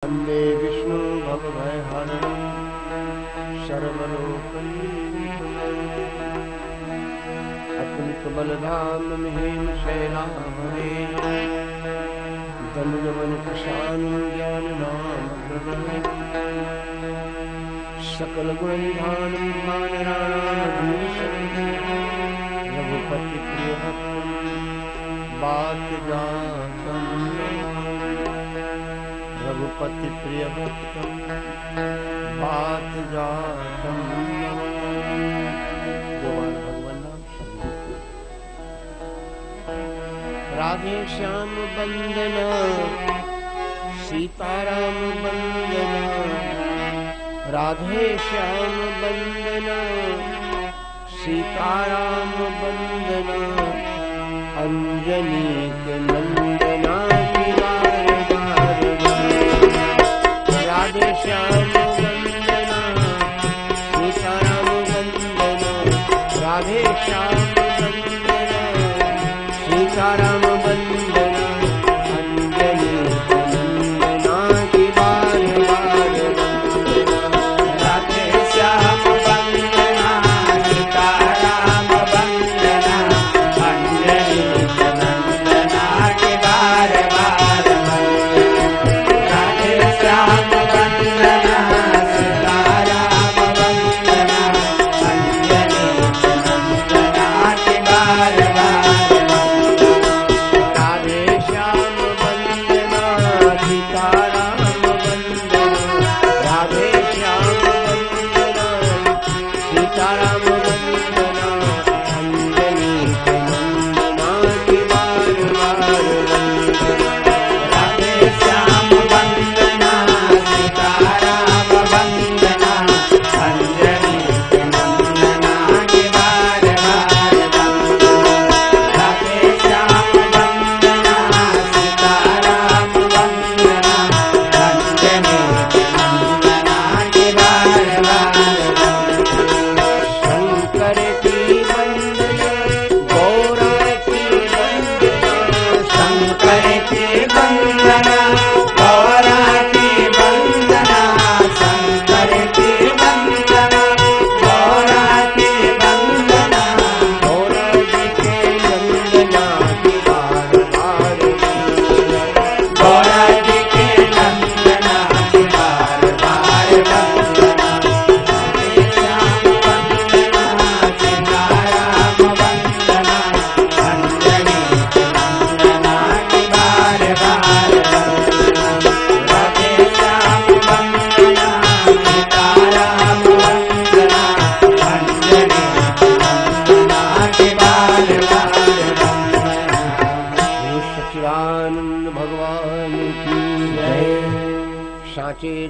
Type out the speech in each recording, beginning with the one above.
वन्दे विष्णु भवभयहरणं सर्वलोकैकनाथं अतुलितबलधामं हेमशैलामहे दण्डवनकृशानं ज्ञाननामग्रगणं सकलगुणनिधानं भानराणामधीशं रघुपतिप्रियभक्तं वातजातं रघुपति प्रिय भक्तम बात जातम भगवान नाम राधे श्याम वंदना सीताराम वंदना राधे श्याम वंदना सीताराम वंदना अंजनी के नंदना राधे श्याम वंदना सीताराम वंदना राधे श्याम वंदना सीताराम वंदना अंजनी नंदना की बार बार वंदना राधे श्याम वंदना सीताराम वंदना अंजनी नंदना की बार बार राधे श्याम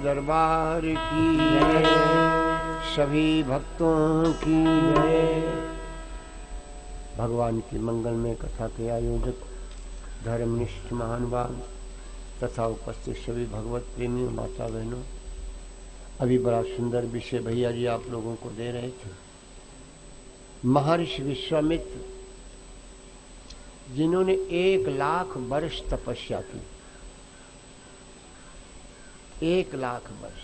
दरबार की सभी भक्तों की भगवान की मंगलमय कथा के आयोजक धर्मनिष्ठ महानुभाव तथा उपस्थित सभी भगवत प्रेमी माता बहनों, अभी बड़ा सुंदर विषय भैया जी आप लोगों को दे रहे थे। महर्षि विश्वामित्र जिन्होंने 1,00,000 वर्ष तपस्या की, 1,00,000 वर्ष,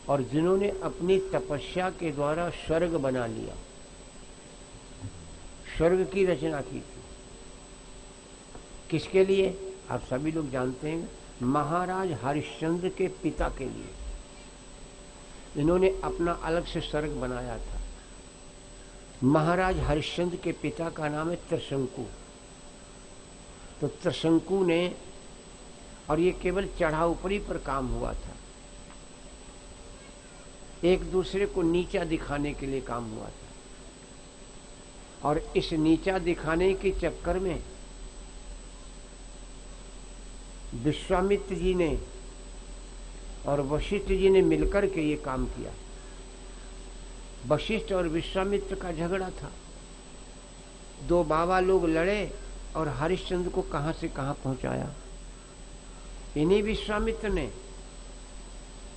और जिन्होंने अपनी तपस्या के द्वारा स्वर्ग बना लिया, स्वर्ग की रचना की थी। किसके लिए? आप सभी लोग जानते हैं, महाराज हरिश्चंद्र के पिता के लिए। इन्होंने अपना अलग से स्वर्ग बनाया था। महाराज हरिश्चंद्र के पिता का नाम है त्रिशंकु। तो त्रिशंकु ने, और ये केवल चढ़ाऊपरी पर काम हुआ था, एक दूसरे को नीचा दिखाने के लिए काम हुआ था। और इस नीचा दिखाने के चक्कर में विश्वामित्र जी ने और वशिष्ठ जी ने मिलकर के ये काम किया। वशिष्ठ और विश्वामित्र का झगड़ा था। 2 बाबा लोग लड़े और हरिश्चंद्र को कहां से कहां पहुंचाया। इन्हीं विश्वामित्र ने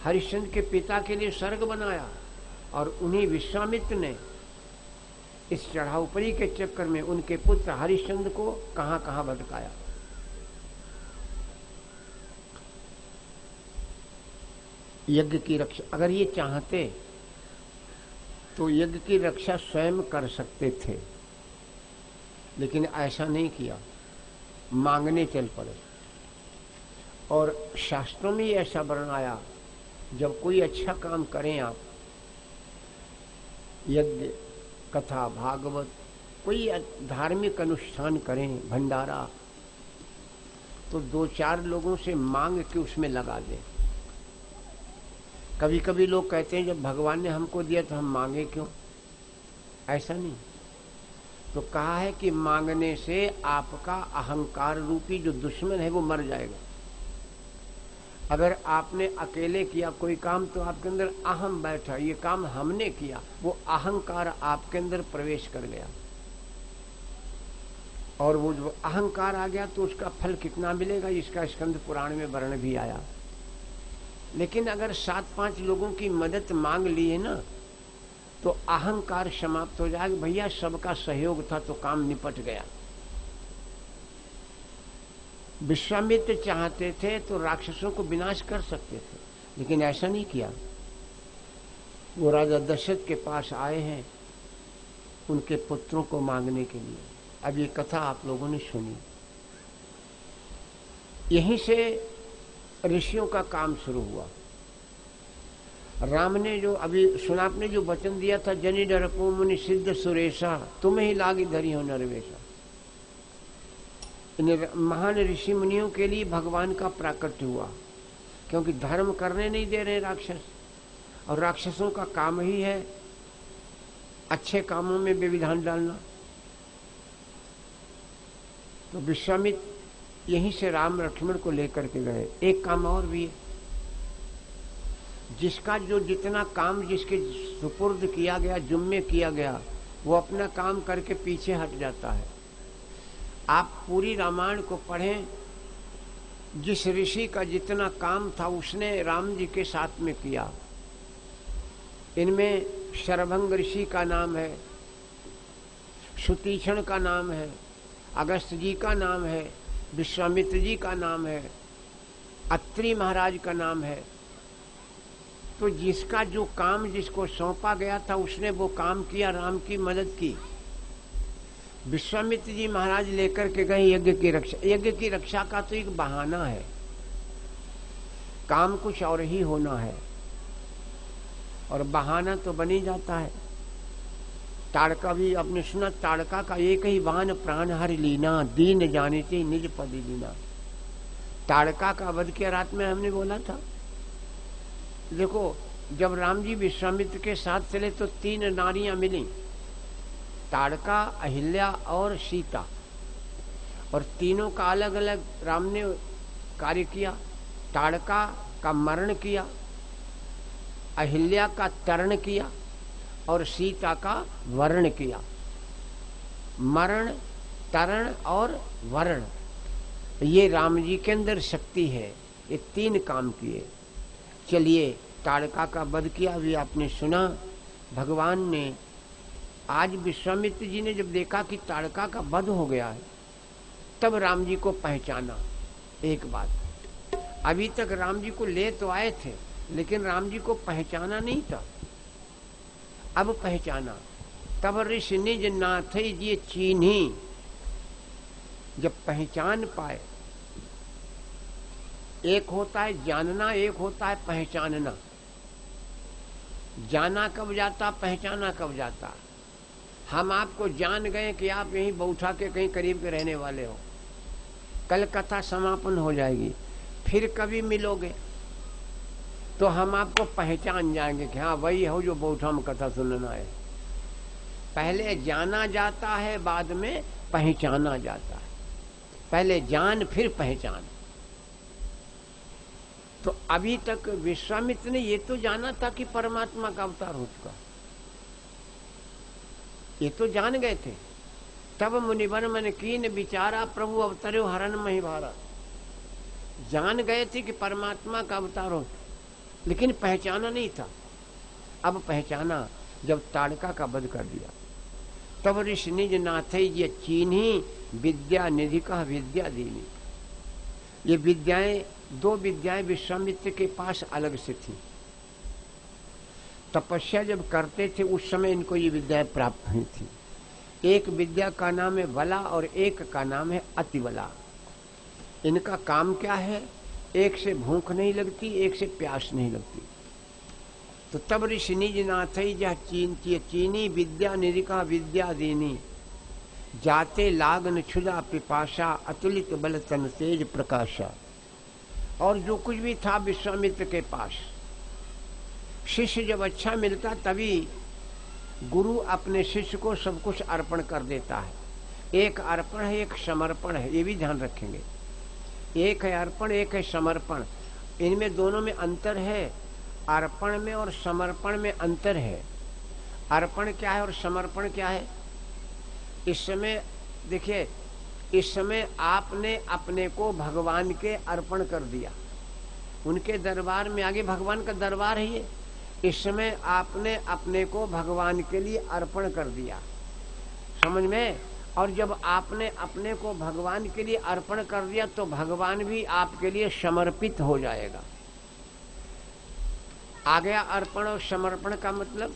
हरिश्चंद्र के पिता के लिए स्वर्ग बनाया और उन्हीं विश्वामित्र ने इस चढ़ाऊपरी के चक्कर में उनके पुत्र हरिश्चंद्र को कहां कहां भटकाया। यज्ञ की रक्षा, अगर ये चाहते तो यज्ञ की रक्षा स्वयं कर सकते थे, लेकिन ऐसा नहीं किया, मांगने चल पड़े। और शास्त्रों में ऐसा वर्णन आया, जब कोई अच्छा काम करें आप, यज्ञ, कथा, भागवत, कोई धार्मिक अनुष्ठान करें, भंडारा, तो 2-4 लोगों से मांग के उसमें लगा दें। कभी कभी लोग कहते हैं जब भगवान ने हमको दिया तो हम मांगे क्यों? ऐसा नहीं। तो कहा है कि मांगने से आपका अहंकार रूपी जो दुश्मन है वो मर जाएगा। अगर आपने अकेले किया कोई काम तो आपके अंदर अहम बैठा, ये काम हमने किया, वो अहंकार आपके अंदर प्रवेश कर गया, और वो जो अहंकार आ गया तो उसका फल कितना मिलेगा, इसका स्कंद पुराण में वर्णन भी आया। लेकिन अगर 7-5 लोगों की मदद मांग लिए ना तो अहंकार समाप्त हो जाएगा। भैया सबका सहयोग था तो काम निपट गया। विश्वामित्र चाहते थे तो राक्षसों को विनाश कर सकते थे, लेकिन ऐसा नहीं किया। वो राजा दशरथ के पास आए हैं उनके पुत्रों को मांगने के लिए। अब ये कथा आप लोगों ने सुनी, यहीं से ऋषियों का काम शुरू हुआ। राम ने जो अभी सुना, आपने जो वचन दिया था, जनि डरपो मुनि सिद्ध सुरेशा, तुम्हें ही लागी धरी हो नरवेशा। इन महान ऋषि मुनियों के लिए भगवान का प्राकट्य हुआ, क्योंकि धर्म करने नहीं दे रहे राक्षस, और राक्षसों का काम ही है अच्छे कामों में विविधान डालना। तो विश्वामित्र यहीं से राम लक्ष्मण को लेकर के गए। एक काम और भी है, जिसका जो जितना काम जिसके सुपुर्द किया गया, जुम्मे किया गया, वो अपना काम करके पीछे हट जाता है। आप पूरी रामायण को पढ़ें, जिस ऋषि का जितना काम था उसने राम जी के साथ में किया। इनमें शरभंग ऋषि का नाम है, सुतीक्षण का नाम है, अगस्त जी का नाम है, विश्वामित्र जी का नाम है, अत्रि महाराज का नाम है। तो जिसका जो काम जिसको सौंपा गया था उसने वो काम किया, राम की मदद की। विश्वामित्र जी महाराज लेकर के गए यज्ञ की रक्षा। यज्ञ की रक्षा का तो एक बहाना है, काम कुछ और ही होना है, और बहाना तो बन ही जाता है। ताड़का भी आपने सुना, ताड़का का एक ही वाहन प्राण हर लीना, दीन जाने से निज पद लीना। ताड़का का वध किया, रात में हमने बोला था। देखो, जब राम जी विश्वामित्र के साथ चले तो 3 नारियां मिली, ताड़का, अहिल्या और सीता, और तीनों का अलग अलग राम ने कार्य किया। ताड़का का मरण किया, अहिल्या का तरण किया, और सीता का वर्ण किया। मरण, तरण और वर्ण, ये राम जी के अंदर शक्ति है। ये 3 काम किए। चलिए, ताड़का का वध किया भी आपने सुना। भगवान ने आज विश्वामित्र जी ने जब देखा कि ताड़का का वध हो गया है, तब राम जी को पहचाना। एक बात, अभी तक राम जी को ले तो आए थे, लेकिन राम जी को पहचाना नहीं था। अब पहचाना। तब ऋषि निज नाथ ये चीन्ही, जब पहचान पाए। एक होता है जानना, एक होता है पहचानना। जाना कब जाता, पहचाना कब जाता। हम आपको जान गए कि आप यहीं बौठा के कहीं करीब के रहने वाले हो, कल कथा समापन हो जाएगी, फिर कभी मिलोगे तो हम आपको पहचान जाएंगे कि हाँ वही हो जो बौठा में कथा सुनना है। पहले जाना जाता है, बाद में पहचाना जाता है। पहले जान फिर पहचान। तो अभी तक विश्वामित्र ने ये तो जाना था कि परमात्मा का अवतार हो चुका, ये तो जान गए थे। तब मुनिवर मन कीन विचारा, प्रभु अवतरो हरण मही भारा। जान गए थे कि परमात्मा का अवतार हो, लेकिन पहचाना नहीं था। अब पहचाना जब ताड़का का वध कर दिया। तब ऋषि निज नाथ ये चीन्ही, विद्या निधि का विद्या दीनी। ये विद्याएं, 2 विद्याएं विश्वामित्र के पास अलग से थी। तपस्या जब करते थे उस समय इनको ये विद्याएं प्राप्त हुई थी। एक विद्या का नाम है बला और एक का नाम है अतिबला। इनका काम क्या है? एक से भूख नहीं लगती, एक से प्यास नहीं लगती। तो तब ऋषि निज नाथ जह चीनी विद्या निरिका विद्या देनी, जाते लागन क्षुदा पिपाशा, अतुलित बल तन तेज प्रकाशा। और जो कुछ भी था विश्वामित्र के पास, शिष्य जब अच्छा मिलता तभी गुरु अपने शिष्य को सब कुछ अर्पण कर देता है। एक अर्पण है, एक समर्पण है, ये भी ध्यान रखेंगे। एक है अर्पण, एक है समर्पण। इनमें दोनों में अंतर है। अर्पण में और समर्पण में अंतर है। अर्पण क्या है और समर्पण क्या है? इस समय देखिए, इस समय आपने अपने को भगवान के अर्पण कर दिया, उनके दरबार में। आगे भगवान का दरबार है ये। इस समय आपने अपने को भगवान के लिए अर्पण कर दिया, समझ में? और जब आपने अपने को भगवान के लिए अर्पण कर दिया तो भगवान भी आपके लिए समर्पित हो जाएगा। आ गया अर्पण और समर्पण का मतलब।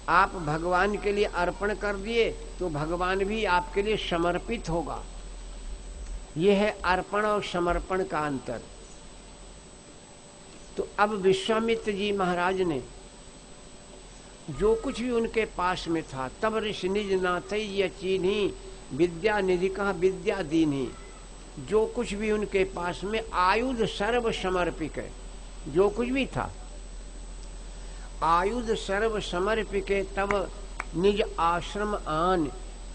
आप भगवान के लिए अर्पण कर दिए तो भगवान भी आपके लिए समर्पित होगा। यह है अर्पण और समर्पण का अंतर। तो अब विश्वामित्र जी महाराज ने जो कुछ भी उनके पास में था, तब ऋषि निज नाथ ये चीन्ही विद्या निधि कहा विद्या दीन्ही। जो कुछ भी उनके पास में आयुध सर्व समर्पित है, जो कुछ भी था आयुध सर्व समर्पित, तब निज आश्रम आन,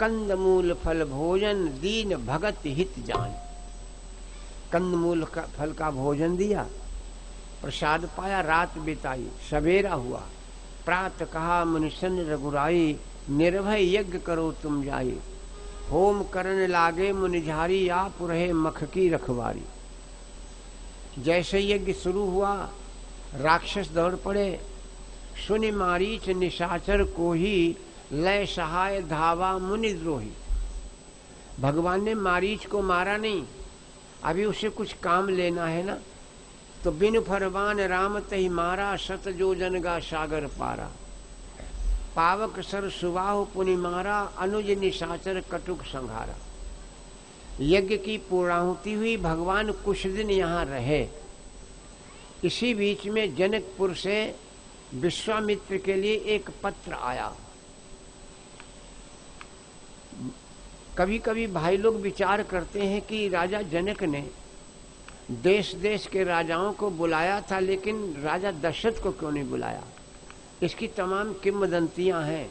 कंदमूल फल भोजन दीन भगत हित जान। कंदमूल का फल का भोजन दिया, प्रसाद पाया, रात बिताई, सवेरा हुआ। प्रात कहा मुनिशन रघुराई, निर्भय यज्ञ करो तुम जाई। होम करन लागे मुनिझारी, आप रहे मख की रखवारी। जैसे यज्ञ शुरू हुआ राक्षस दौड़ पड़े। सुनि मारीच निशाचर को ही, लय सहाय धावा मुनिद्रोही। भगवान ने मारीच को मारा नहीं, अभी उसे कुछ काम लेना है ना। तो बिन फरमान राम तही मारा, सत जो जनगा सागर पारा। पावक सर सुबाहु पुनि मारा, अनुज निशाचर कटुक संहारा। यज्ञ की पूर्णाहुति हुई, भगवान कुछ दिन यहाँ रहे। इसी बीच में जनकपुर से विश्वामित्र के लिए एक पत्र आया। कभी कभी भाई लोग विचार करते हैं कि राजा जनक ने देश देश के राजाओं को बुलाया था, लेकिन राजा दशरथ को क्यों नहीं बुलाया? इसकी तमाम किंवदंतियां हैं।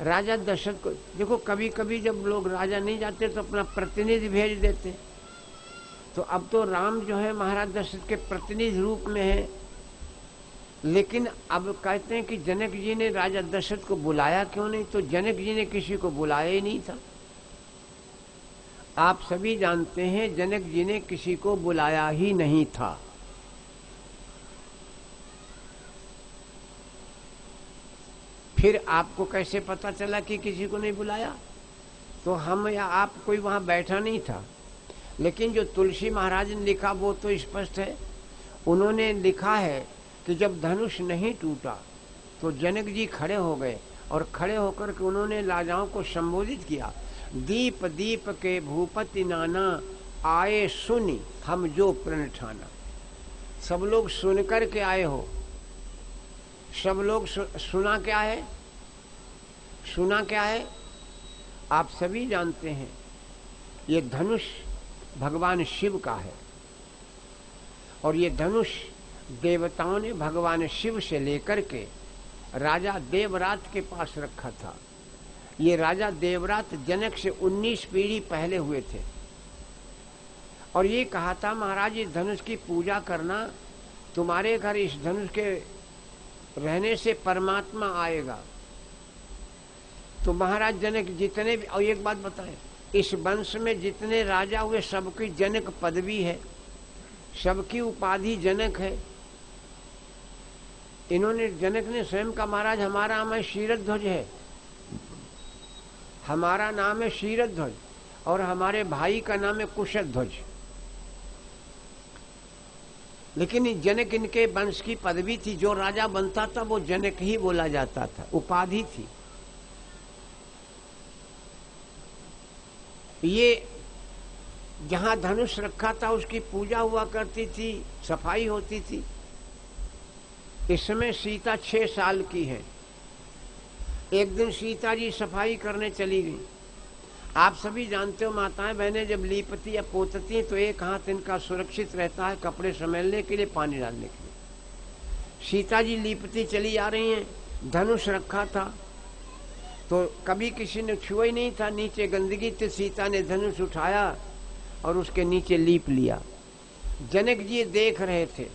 राजा दशरथ को देखो, कभी कभी जब लोग राजा नहीं जाते तो अपना प्रतिनिधि भेज देते। तो अब तो राम जो है महाराज दशरथ के प्रतिनिधि रूप में है, लेकिन अब कहते हैं कि जनक जी ने राजा दशरथ को बुलाया क्यों नहीं? तो जनक जी ने किसी को बुलाया ही नहीं था। आप सभी जानते हैं जनक जी ने किसी को बुलाया ही नहीं था। फिर आपको कैसे पता चला कि किसी को नहीं बुलाया? तो हम या आप, कोई वहां बैठा नहीं था। लेकिन जो तुलसी महाराज ने लिखा वो तो स्पष्ट है। उन्होंने लिखा है कि जब धनुष नहीं टूटा तो जनक जी खड़े हो गए और खड़े होकर के उन्होंने राजाओं को संबोधित किया। दीप दीप के भूपति नाना, आए सुनी हम जो प्रण ठाना। सब लोग सुन कर के आए हो। सब लोग सुना क्या है? सुना क्या है? आप सभी जानते हैं, ये धनुष भगवान शिव का है। और ये धनुष देवताओं ने भगवान शिव से लेकर के राजा देवरात के पास रखा था। ये राजा देवरात जनक से 19 पीढ़ी पहले हुए थे। और ये कहा था, महाराज इस धनुष की पूजा करना, तुम्हारे घर इस धनुष के रहने से परमात्मा आएगा। तो महाराज जनक जितने भी, और एक बात बताएं, इस वंश में जितने राजा हुए सबकी जनक पदवी है, सबकी उपाधि जनक है। इन्होंने, जनक ने स्वयं का, महाराज हमारा नाम है शीरध्वज है, हमारा नाम है शीरध्वज, और हमारे भाई का नाम है कुशध्वज। लेकिन जनक इनके वंश की पदवी थी, जो राजा बनता था वो जनक ही बोला जाता था, उपाधि थी। ये जहां धनुष रखा था उसकी पूजा हुआ करती थी, सफाई होती थी। इस समय सीता 6 साल की है। एक दिन सीता जी सफाई करने चली गई। आप सभी जानते हो माताएं बहनें जब लीपती या पोतती हैं तो एक हाथ इनका सुरक्षित रहता है कपड़े समेलने के लिए, पानी डालने के लिए। सीता जी लीपती चली आ रही हैं, धनुष रखा था तो कभी किसी ने छुआ ही नहीं था, नीचे गंदगी थी। सीता ने धनुष उठाया और उसके नीचे लीप लिया। जनक जी देख रहे थे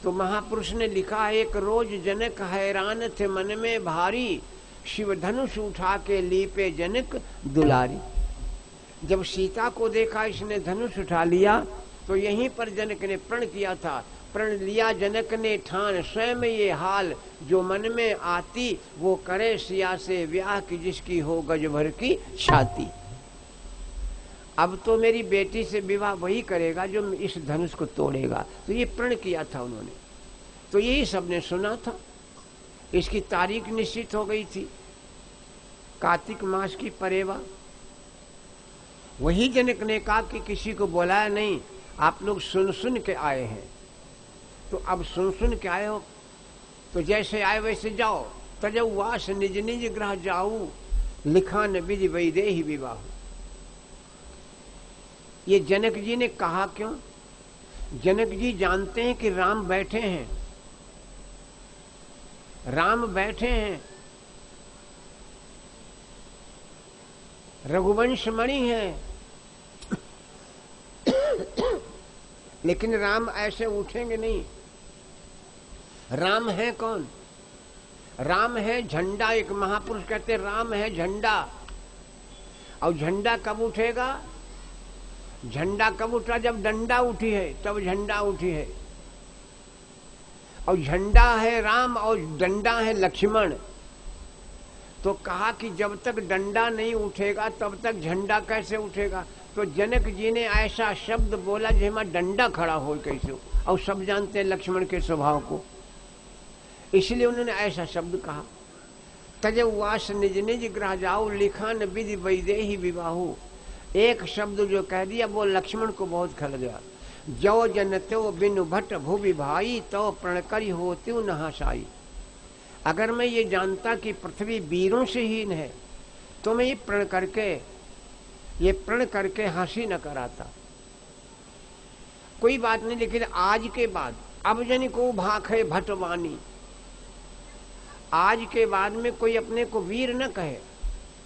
तो महापुरुष ने लिखा, एक रोज जनक हैरान थे मन में भारी, शिव धनुष उठा के लीपे जनक दुलारी। जब सीता को देखा इसने धनुष उठा लिया तो यहीं पर जनक ने प्रण किया था। प्रण लिया जनक ने ठान, स्वयं ये हाल जो मन में आती, वो करे सिया से ब्याह की जिसकी हो गज भर की छाती। अब तो मेरी बेटी से विवाह वही करेगा जो इस धनुष को तोड़ेगा। तो ये प्रण किया था उन्होंने, तो यही सबने सुना था। इसकी तारीख निश्चित हो गई थी, कार्तिक मास की परेवा। वही जनक ने कहा कि किसी को बुलाया नहीं, आप लोग सुन सुन के आए हैं। तो अब सुन सुन के आए हो तो जैसे आए वैसे जाओ। तजौ वास निज निज ग्रह जाऊ, लिखा न विधि वैदेही विवाह। ये जनक जी ने कहा क्यों? जनक जी जानते हैं कि राम बैठे हैं, राम बैठे हैं, रघुवंश मणि है। लेकिन राम ऐसे उठेंगे नहीं। राम है कौन? राम है झंडा। एक महापुरुष कहते राम है झंडा। और झंडा कब उठेगा? झंडा कब उठा? जब डंडा उठी है तब झंडा उठी है। और झंडा है राम और डंडा है लक्ष्मण। तो कहा कि जब तक डंडा नहीं उठेगा तब तक झंडा कैसे उठेगा? तो जनक जी ने ऐसा शब्द बोला जिसमें डंडा खड़ा हो कैसे हो। और सब जानते हैं लक्ष्मण के स्वभाव को, इसलिए उन्होंने ऐसा शब्द कहा। तजौ वास निज निज ग्रह जाऊ, लिखान विधि वैदेही विवाहु। एक शब्द जो कह दिया वो लक्ष्मण को बहुत खल गया। जो जन त्यो बिनु भट्ट भुवि भाई, तो प्रण करी होत्यु नहाशाई। अगर मैं ये जानता कि पृथ्वी वीरों से हीन है तो मैं ये प्रण करके हंसी न कराता। कोई बात नहीं, लेकिन आज के बाद अब जन को भाख है भटवानी। आज के बाद में कोई अपने को वीर न कहे,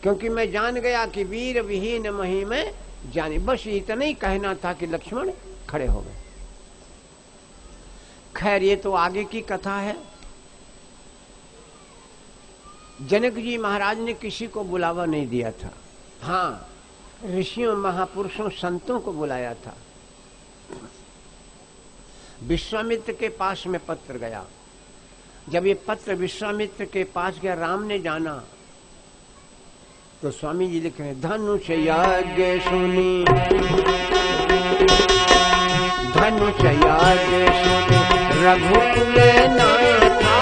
क्योंकि मैं जान गया कि वीर विहीन मही में जाने। बस इतना ही कहना था कि लक्ष्मण खड़े हो गए। खैर ये तो आगे की कथा है। जनक जी महाराज ने किसी को बुलावा नहीं दिया था। हाँ, ऋषियों महापुरुषों संतों को बुलाया था। विश्वामित्र के पास में पत्र गया। जब ये पत्र विश्वामित्र के पास गया, राम ने जाना तो स्वामी जी लिख रहे हैं, धनुष यज्ञ सुनी, धनुष यज्ञ सुनी रघुकुल नाथा,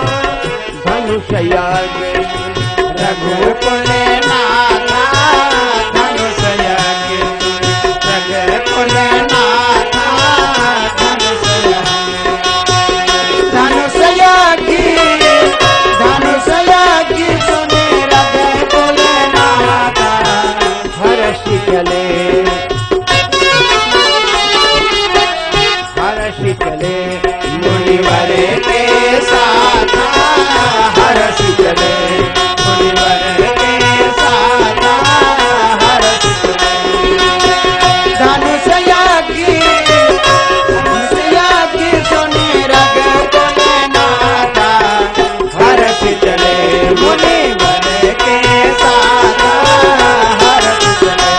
धनुष यज्ञ सुनी रघुकुल नाथा, धनुष यज्ञ सुनी रघुकुल नाथा, धनुष यज्ञ सुनी रघुकुल नाथा, हर्ष चले मुनिवर के साथ, हर्ष चले मुनिवर के साथ, हर्ष चले। धनुष यज्ञ सुनी रघुकुल नाथा, हर्ष चले मुनिवर के साथ, हर्ष चले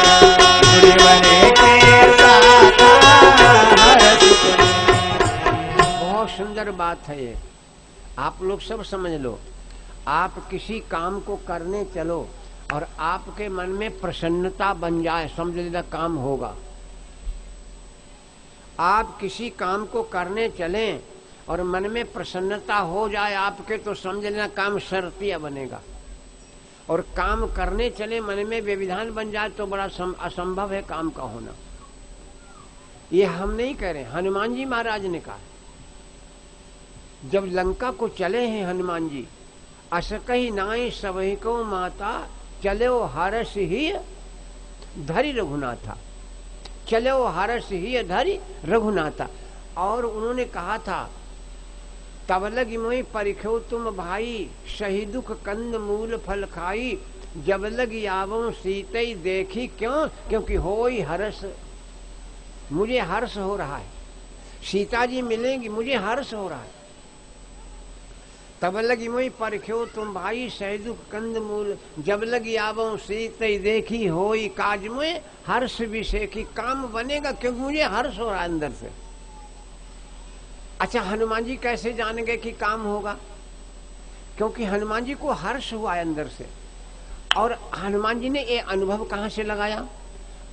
मुनिवर के साथ, हर्ष चले। बहुत सुंदर बात है ये, आप लोग सब समझ लो। आप किसी काम को करने चलो और आपके मन में प्रसन्नता बन जाए, समझ लेना काम होगा। आप किसी काम को करने चलें और मन में प्रसन्नता हो जाए आपके, तो समझ लेना काम शर्तिया बनेगा। और काम करने चले मन में व्यवधान बन जाए तो बड़ा असंभव है काम का होना। ये हम नहीं कह रहे, हनुमान जी महाराज ने कहा। जब लंका को चले हैं हनुमान जी, असकही नाई सबही को माता, चले वो हरस ही धरि रघुनाथा, चले वो हरस ही धरि रघुनाथा। और उन्होंने कहा था, तब लग मोहि परिख्यो तुम भाई, सही दुख कंद मूल फल खाई, जब लग आवो सीतई देखी क्यों, क्योंकि होई हर्ष, मुझे हर्ष हो रहा है, सीता जी मिलेंगी मुझे हर्ष हो रहा है। तब लगी मोहि परख्यो तुम भाई, सही दुख कंद मूल, जब लगी आवो सीतई देखी, होई काज में हर्ष विषेखी, काम बनेगा क्योंकि मुझे हर्ष हो रहा है अंदर से। अच्छा, हनुमान जी कैसे जानेंगे कि काम होगा? क्योंकि हनुमान जी को हर्ष हुआ है अंदर से। और हनुमान जी ने ये अनुभव कहाँ से लगाया?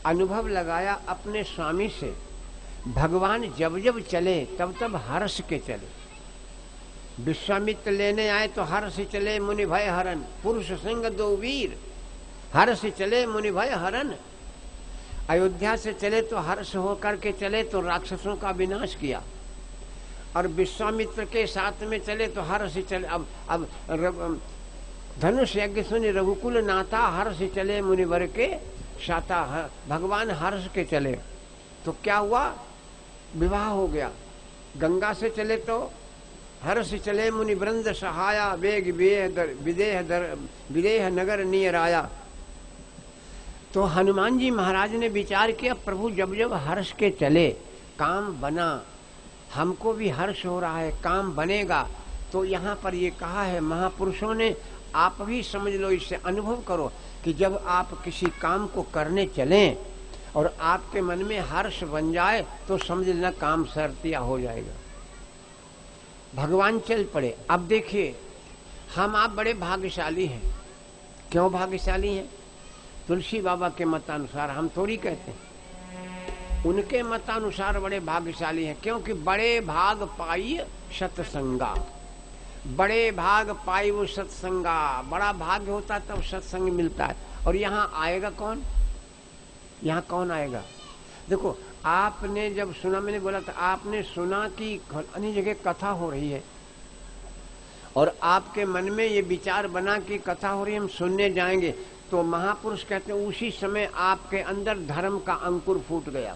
अनुभव लगाया अपने स्वामी से। भगवान जब जब चले तब तब हर्ष के चले। विश्वामित्र लेने आए तो हर्ष चले मुनि भय हरन, पुरुष सिंह दो वीर, हर्ष चले मुनि भय हरन। अयोध्या से चले तो हर्ष होकर के चले तो राक्षसों का विनाश किया। और विश्वामित्र के साथ में चले तो हर्ष चले। अब धनुष यज्ञ सुनि रघुकुल नाथा, हर्ष चले मुनिवर के साता। भगवान हर्ष के चले तो क्या हुआ? विवाह हो गया। गंगा से चले तो हर्ष चले मुनि वृंद सहाया, वेग विदेह नगर नियर आया। तो हनुमान जी महाराज ने विचार किया, प्रभु जब जब हर्ष के चले काम बना, हमको भी हर्ष हो रहा है, काम बनेगा। तो यहाँ पर ये कहा है महापुरुषों ने, आप भी समझ लो, इससे अनुभव करो कि जब आप किसी काम को करने चलें और आपके मन में हर्ष बन जाए तो समझ लेना काम शर्तिया हो जाएगा। भगवान चल पड़े। अब देखिए, हम आप बड़े भाग्यशाली हैं। क्यों भाग्यशाली हैं? तुलसी बाबा के मतानुसार, हम थोड़ी कहते हैं, उनके मतानुसार बड़े भाग्यशाली हैं। क्योंकि बड़े भाग पाई सत्संगा, बड़े भाग पाई वो सत्संगा। बड़ा भाग्य होता तब सत्संग मिलता है। और यहाँ आएगा कौन? यहाँ कौन आएगा? देखो, आपने जब सुना, मैंने बोला था, आपने सुना कि अन्य जगह कथा हो रही है और आपके मन में ये विचार बना कि कथा हो रही है, हम सुनने जाएंगे, तो महापुरुष कहते हैं उसी समय आपके अंदर धर्म का अंकुर फूट गया।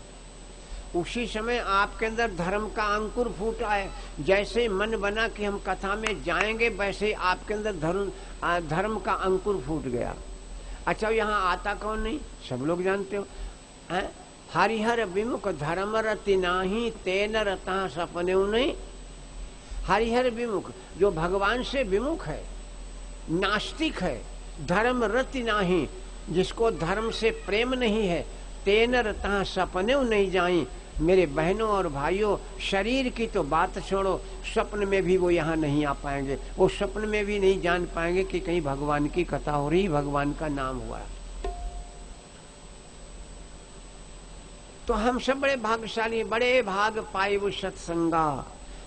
उसी समय आपके अंदर धर्म का अंकुर फूट आए। जैसे मन बना कि हम कथा में जाएंगे, वैसे आपके अंदर धर्म का अंकुर फूट गया। अच्छा, यहाँ आता कौन नहीं? सब लोग जानते हो, हैं? हरिहर विमुख धर्म रति नाही, तेन रता सपने नहीं। हरिहर विमुख, जो भगवान से विमुख है, नास्तिक है, धर्म रति नाही, जिसको धर्म से प्रेम नहीं है, तेन रता सपने नहीं जाई। मेरे बहनों और भाइयों, शरीर की तो बात छोड़ो, स्वप्न में भी वो यहाँ नहीं आ पाएंगे। वो स्वप्न में भी नहीं जान पाएंगे कि कहीं भगवान की कथा हो रही, भगवान का नाम हुआ। तो हम सब बड़े भाग्यशाली, बड़े भाग पाए वो सत्संगा,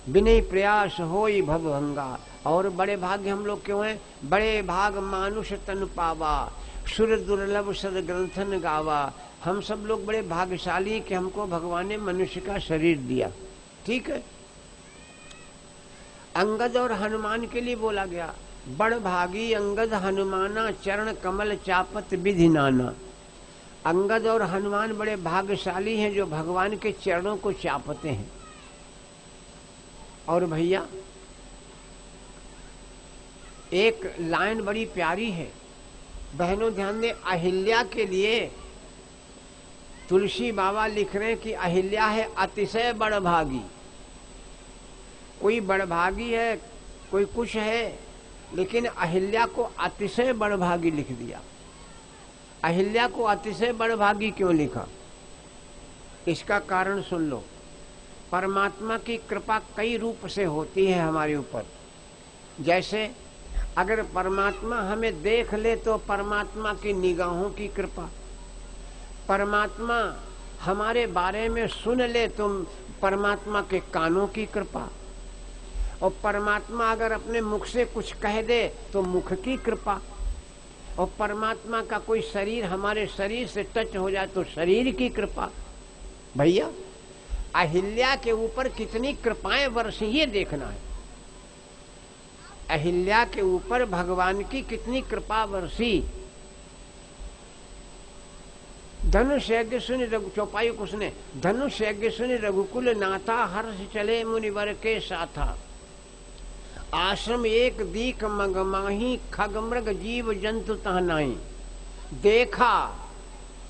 बिना प्रयास होई भवभंगा। और बड़े भाग्य हम लोग क्यों हैं? बड़े भाग मानुष तन पावा, सुर दुर्लभ सद ग्रंथन गावा। हम सब लोग बड़े भाग्यशाली हैं कि हमको भगवान ने मनुष्य का शरीर दिया। ठीक है। अंगद और हनुमान के लिए बोला गया, बड़ भागी अंगद हनुमाना, चरण कमल चापत विधि नाना। अंगद और हनुमान बड़े भाग्यशाली हैं जो भगवान के चरणों को चापते हैं। और भैया, एक लाइन बड़ी प्यारी है, बहनों ध्यान दें। अहिल्या के लिए तुलसी बाबा लिख रहे हैं कि अहिल्या है अतिशय बड़भागी। कोई बड़भागी है, कोई कुछ है, लेकिन अहिल्या को अतिशय बड़भागी लिख दिया। अहिल्या को अतिशय बड़भागी क्यों लिखा? इसका कारण सुन लो। परमात्मा की कृपा कई रूप से होती है हमारे ऊपर। जैसे अगर परमात्मा हमें देख ले तो परमात्मा की निगाहों की कृपा, परमात्मा हमारे बारे में सुन ले तुम परमात्मा के कानों की कृपा, और परमात्मा अगर अपने मुख से कुछ कह दे तो मुख की कृपा, और परमात्मा का कोई शरीर हमारे शरीर से टच हो जाए तो शरीर की कृपा। भैया अहिल्या के ऊपर कितनी कृपाएं वर्षी ये देखना है। अहिल्या के ऊपर भगवान की कितनी कृपा वर्षी। धनुष यज्ञ सुन चौपाई कुसने, धनुष यज्ञ सुन रघुकुल नाथा, हर्ष चले मुनिवर के साथा। आश्रम एक दीक मगमाही, खग मृग जीव जंतु तहनाई। देखा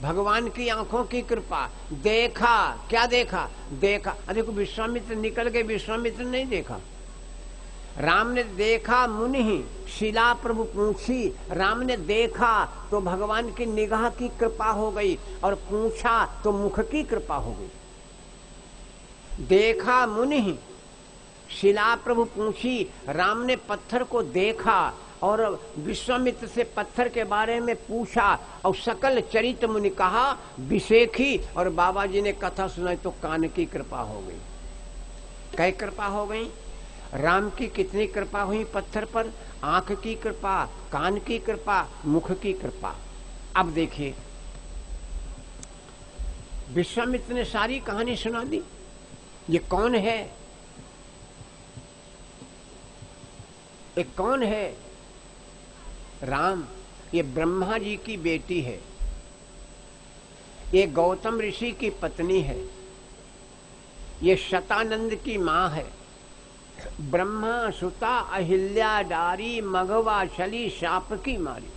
भगवान की आंखों की कृपा, देखा क्या देखा, देखा देखो विश्वामित्र निकल गए, विश्वामित्र नहीं देखा। राम ने देखा मुनि शिला प्रभु पूछी, राम ने देखा तो भगवान की निगाह की कृपा हो गई, और पूछा तो मुख की कृपा हो गई। देखा मुनि शिला प्रभु पूछी, राम ने पत्थर को देखा और विश्वामित्र से पत्थर के बारे में पूछा, और सकल चरित मुनि कहा विशेखी, और बाबा जी ने कथा सुनाई तो कान की कृपा हो गई। कई कृपा हो गई। राम की कितनी कृपा हुई पत्थर पर, आंख की कृपा, कान की कृपा, मुख की कृपा। अब देखिए विश्वामित्र ने सारी कहानी सुना दी। ये कौन है, ये कौन है? राम, ये ब्रह्मा जी की बेटी है, ये गौतम ऋषि की पत्नी है, ये शतानंद की माँ है। ब्रह्मा सुता अहिल्या डारी, मघवा छली शाप की मारी।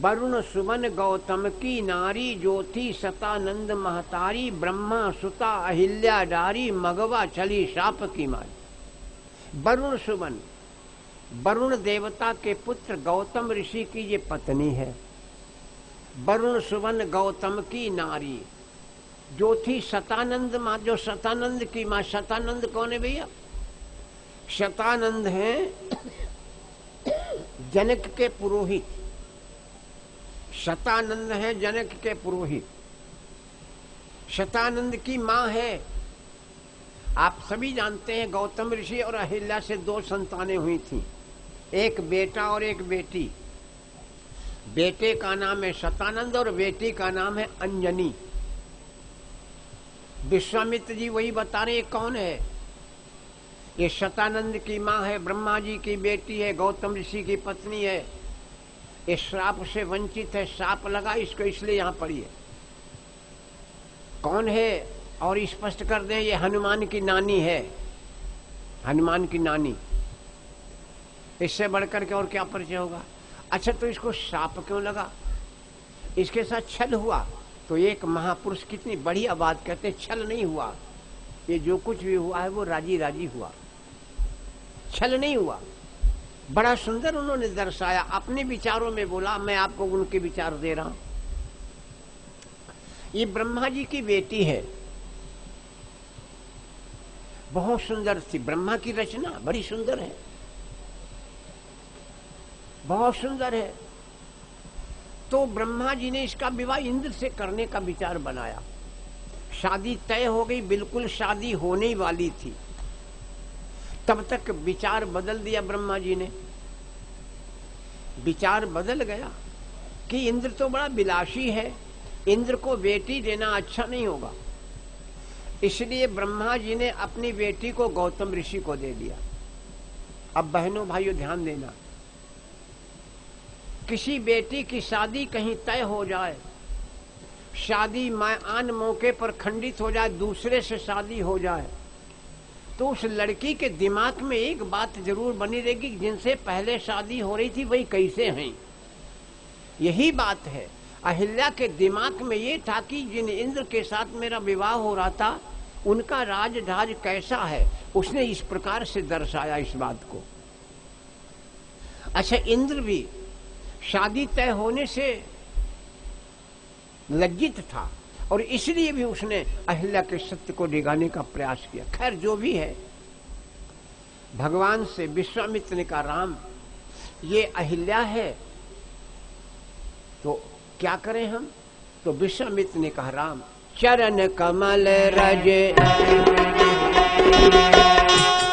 वरुण सुमन गौतम की नारी, ज्योति शतानंद महतारी। ब्रह्मा सुता अहिल्या डारी, मघवा छली शाप की मारी। वरुण सुमन, वरुण देवता के पुत्र गौतम ऋषि की ये पत्नी है। वरुण सुमन गौतम की नारी, जो थी शतानंद माँ, जो शतानंद की माँ। शतानंद कौन है भैया? शतानंद हैं जनक के पुरोहित। शतानंद हैं जनक के पुरोहित। शतानंद की माँ है। आप सभी जानते हैं गौतम ऋषि और अहिल्या से 2 संतानें हुई थी, एक बेटा और एक बेटी। बेटे का नाम है शतानंद और बेटी का नाम है अंजनी। विश्वामित्र जी वही बता रहे कौन है। ये शतानंद की माँ है, ब्रह्मा जी की बेटी है, गौतम ऋषि की पत्नी है। ये श्राप से वंचित है, श्राप लगा इसको, इसलिए यहाँ पड़ी है। कौन है और स्पष्ट कर दें, ये हनुमान की नानी है। हनुमान की नानी, इससे बढ़कर के और क्या परिचय होगा। अच्छा तो इसको श्राप क्यों लगा? इसके साथ छल हुआ। तो एक महापुरुष कितनी बढ़िया बात कहते हैं, छल नहीं हुआ, ये जो कुछ भी हुआ है वो राजी राजी हुआ, छल नहीं हुआ। बड़ा सुंदर उन्होंने दर्शाया, अपने विचारों में बोला, मैं आपको उनके विचार दे रहा हूं। ये ब्रह्मा जी की बेटी है, बहुत सुंदर थी। ब्रह्मा की रचना बड़ी सुंदर है, बहुत सुंदर है। तो ब्रह्मा जी ने इसका विवाह इंद्र से करने का विचार बनाया। शादी तय हो गई, बिल्कुल शादी होने वाली थी, तब तक विचार बदल दिया ब्रह्मा जी ने। विचार बदल गया कि इंद्र तो बड़ा विलासी है, इंद्र को बेटी देना अच्छा नहीं होगा। इसलिए ब्रह्मा जी ने अपनी बेटी को गौतम ऋषि को दे दिया। अब बहनों भाइयों ध्यान देना, किसी बेटी की शादी कहीं तय हो जाए, शादी आन मौके पर खंडित हो जाए, दूसरे से शादी हो जाए, तो उस लड़की के दिमाग में एक बात जरूर बनी रहेगी, जिनसे पहले शादी हो रही थी वही कैसे हैं। यही बात है। अहिल्या के दिमाग में ये था कि जिन इंद्र के साथ मेरा विवाह हो रहा था उनका राज ढाज कैसा है। उसने इस प्रकार से दर्शाया इस बात को। अच्छा, इंद्र भी शादी तय होने से लज्जित था और इसलिए भी उसने अहिल्या के सत्य को डिगाने का प्रयास किया। खैर जो भी है, भगवान से विश्वामित्र ने कहा, राम ये अहिल्या है तो क्या करें हम? तो विश्वामित्र ने कहा, राम चरण कमल रज,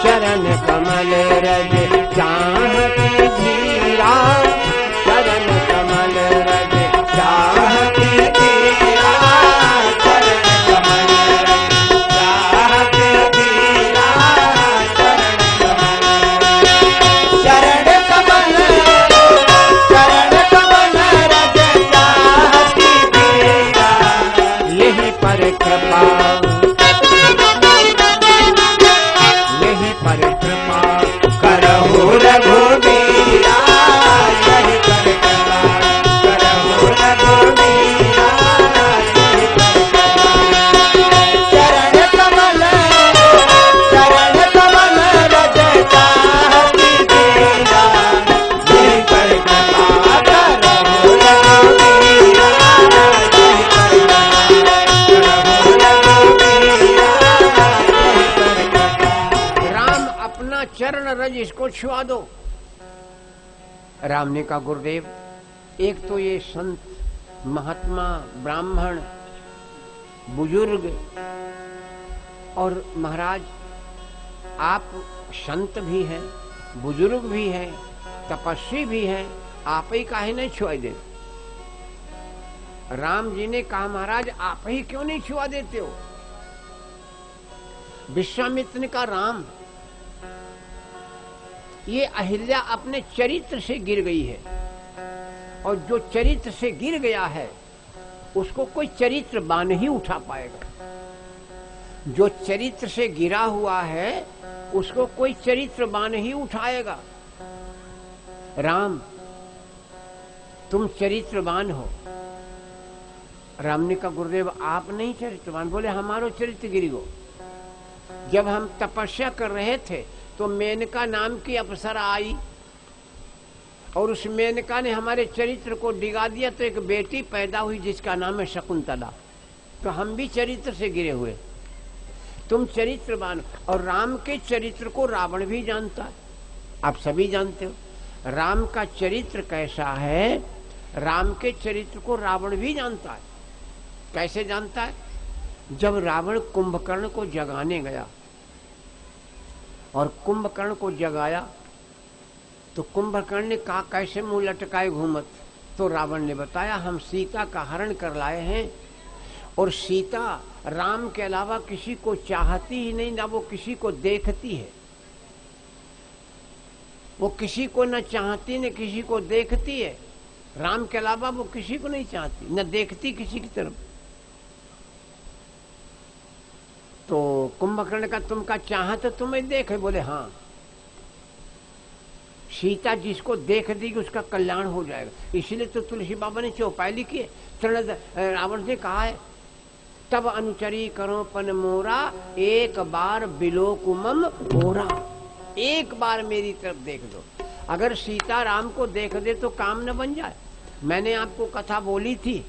चरण कमल रज चाहती धीरा, चरण कमल रज चाहती धीरा, चरण कमल रज चाहती धीरा, चरण कमल, चरण कमल रज चाहती धीरा, यही पर कृपा, यही पर कृपा करहु रघुबीरा, यही पर कृपा करहु रघुबीरा, यही पर कृपा। चरण कमल, चरण कमल रज चाहती धीरा, यही पर कृपा करहु रघुबीरा, यही पर कृपा करहु रघुबीरा, यही पर कृपा। राम अपना चरण रज इसको छुआ दो। राम ने कहा, गुरुदेव एक तो ये संत महात्मा ब्राह्मण बुजुर्ग, और महाराज आप संत भी हैं, बुजुर्ग भी हैं, तपस्वी भी हैं, आप ही काहे नहीं छुआ दे। राम जी ने कहा, महाराज आप ही क्यों नहीं छुआ देते हो। विश्वामित्र ने कहा, राम ये अहिल्या अपने चरित्र से गिर गई है, और जो चरित्र से गिर गया है उसको कोई चरित्रवान ही उठा पाएगा। जो चरित्र से गिरा हुआ है उसको कोई चरित्रवान ही उठाएगा। राम तुम चरित्रवान हो। राम ने कहा, गुरुदेव आप नहीं चरित्रवान। बोले, हमारो चरित्र गिर गो। जब हम तपस्या कर रहे थे तो मेनका नाम की अप्सरा आई, और उस मेनका ने हमारे चरित्र को डिगा दिया, तो एक बेटी पैदा हुई जिसका नाम है शकुंतला। तो हम भी चरित्र से गिरे हुए, तुम चरित्रवान। और राम के चरित्र को रावण भी जानता है, आप सभी जानते हो राम का चरित्र कैसा है। राम के चरित्र को रावण भी जानता है। कैसे जानता है? जब रावण कुंभकर्ण को जगाने गया और कुंभकर्ण को जगाया तो कुंभकर्ण ने कहा, कैसे मुंह लटकाए घूमत। तो रावण ने बताया, हम सीता का हरण कर लाए हैं, और सीता राम के अलावा किसी को चाहती ही नहीं, ना वो किसी को देखती है। वो किसी को न चाहती न किसी को देखती है। राम के अलावा वो किसी को नहीं चाहती, न देखती किसी की तरफ। तो कुंभकर्ण का तुम का चाह तो तुम्हें देखे। बोले, हाँ सीता जिसको देख देगी उसका कल्याण हो जाएगा। इसीलिए तो तुलसी बाबा ने चौपाई की है। रावण से कहा है, तब अनुचरी करो पन मोरा, एक बार बिलोकुमम ओरा। एक बार मेरी तरफ देख दो। अगर सीता राम को देख दे तो काम न बन जाए। मैंने आपको कथा बोली थी,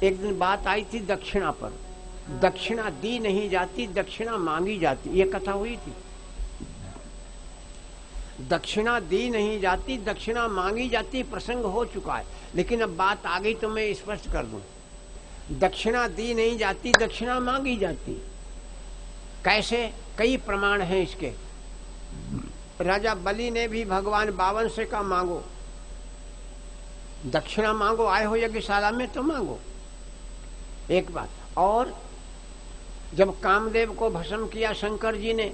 एक दिन बात आई थी दक्षिणा पर। दक्षिणा दी नहीं जाती, दक्षिणा मांगी जाती, ये कथा हुई थी। दक्षिणा दी नहीं जाती, दक्षिणा मांगी जाती, प्रसंग हो चुका है। लेकिन अब बात आ गई तो मैं स्पष्ट कर दूं। दक्षिणा दी नहीं जाती, दक्षिणा मांगी जाती। कैसे? कई प्रमाण हैं इसके। राजा बलि ने भी भगवान बावन से कहा, मांगो दक्षिणा, मांगो, आए हो यज्ञशाला में तो मांगो। एक बात और, जब कामदेव को भस्म किया शंकर जी ने,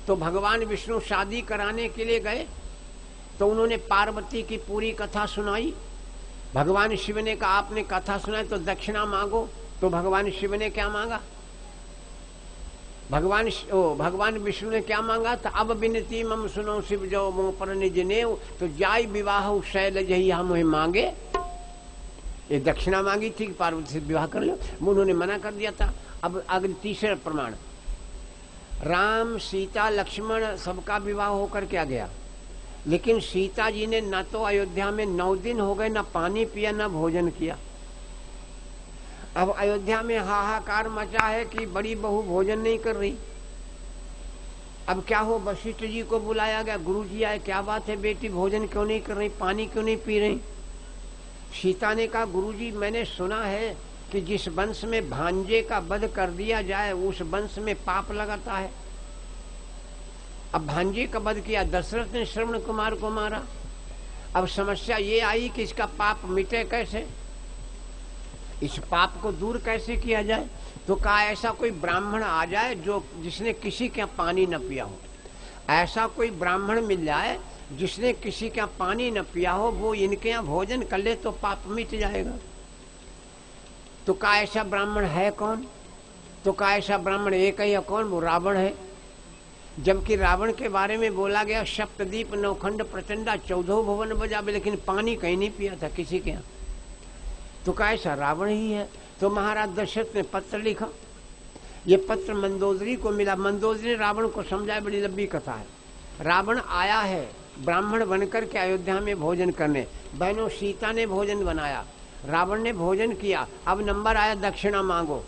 तो भगवान विष्णु शादी कराने के लिए गए, तो उन्होंने पार्वती की पूरी कथा सुनाई। भगवान शिव ने कहा, आपने कथा सुनाई तो दक्षिणा मांगो। तो भगवान शिव ने क्या मांगा? भगवान विष्णु ने क्या मांगा था? अब विनती मम सुनो शिव जो मोह पर निज नेव, तो जाय विवाह शैल जही हम मांगे। ये दक्षिणा मांगी थी कि पार्वती से विवाह कर लो, उन्होंने मना कर दिया था। अब अगले तीसरा प्रमाण, राम सीता लक्ष्मण सबका विवाह होकर क्या गया, लेकिन सीता जी ने न तो अयोध्या में 9 दिन हो गए, न पानी पिया न भोजन किया। अब अयोध्या में हाहाकार मचा है कि बड़ी बहू भोजन नहीं कर रही। अब क्या हो, वशिष्ठ जी को बुलाया गया, गुरु जी आए, क्या बात है बेटी, भोजन क्यों नहीं कर रही, पानी क्यों नहीं पी रही? सीता ने कहा गुरुजी मैंने सुना है कि जिस वंश में भांजे का वध कर दिया जाए उस वंश में पाप लगाता है। अब भांजे का वध किया, दशरथ ने श्रवण कुमार को मारा। अब समस्या ये आई कि इसका पाप मिटे कैसे, इस पाप को दूर कैसे किया जाए। तो कहा ऐसा कोई ब्राह्मण आ जाए जो जिसने किसी के पानी न पिया हो, ऐसा कोई ब्राह्मण मिल जाए जिसने किसी का पानी न पिया हो, वो इनके यहाँ भोजन कर ले तो पाप मिट जाएगा। तो कहा ऐसा ब्राह्मण है कौन? तो कहा ऐसा ब्राह्मण एक ही है। कौन? वो रावण है। जबकि रावण के बारे में बोला गया सप्तदीप नौखंड प्रचंडा 14 भुवन बजावे, लेकिन पानी कहीं नहीं पिया था किसी के यहाँ। तो कहा ऐसा रावण ही है। तो महाराज दशरथ ने पत्र लिखा। ये पत्र मंदोदरी को मिला। मंदोदरी ने रावण को समझाया, बड़ी लंबी कथा है। रावण आया है ब्राह्मण बनकर के अयोध्या में भोजन करने। बहनों सीता ने भोजन बनाया, रावण ने भोजन किया। अब नंबर आया दक्षिणा मांगो।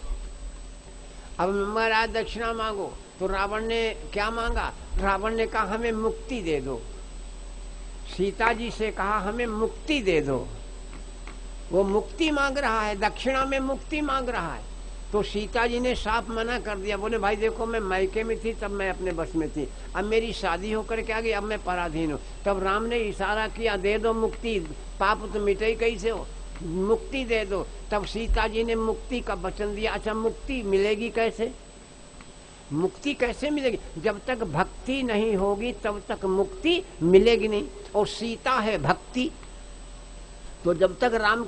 अब नंबर आया दक्षिणा मांगो। तो रावण ने क्या मांगा? रावण ने कहा हमें मुक्ति दे दो। सीता जी से कहा हमें मुक्ति दे दो। वो मुक्ति मांग रहा है, दक्षिणा में मुक्ति मांग रहा है। तो सीता जी ने साफ मना कर दिया। बोले भाई देखो मैं मायके में थी तब मैं अपने बस में थी, अब मेरी शादी होकर के आ गई, अब मैं पराधीन हूँ। तब राम ने इशारा किया दे दो मुक्ति, पाप तो मिटे ही कैसे हो, मुक्ति दे दो। तब सीता जी ने मुक्ति का वचन दिया। अच्छा मुक्ति मिलेगी कैसे? मुक्ति कैसे मिलेगी? जब तक भक्ति नहीं होगी तब तक मुक्ति मिलेगी नहीं। और सीता है भक्ति, तो जब तक रावण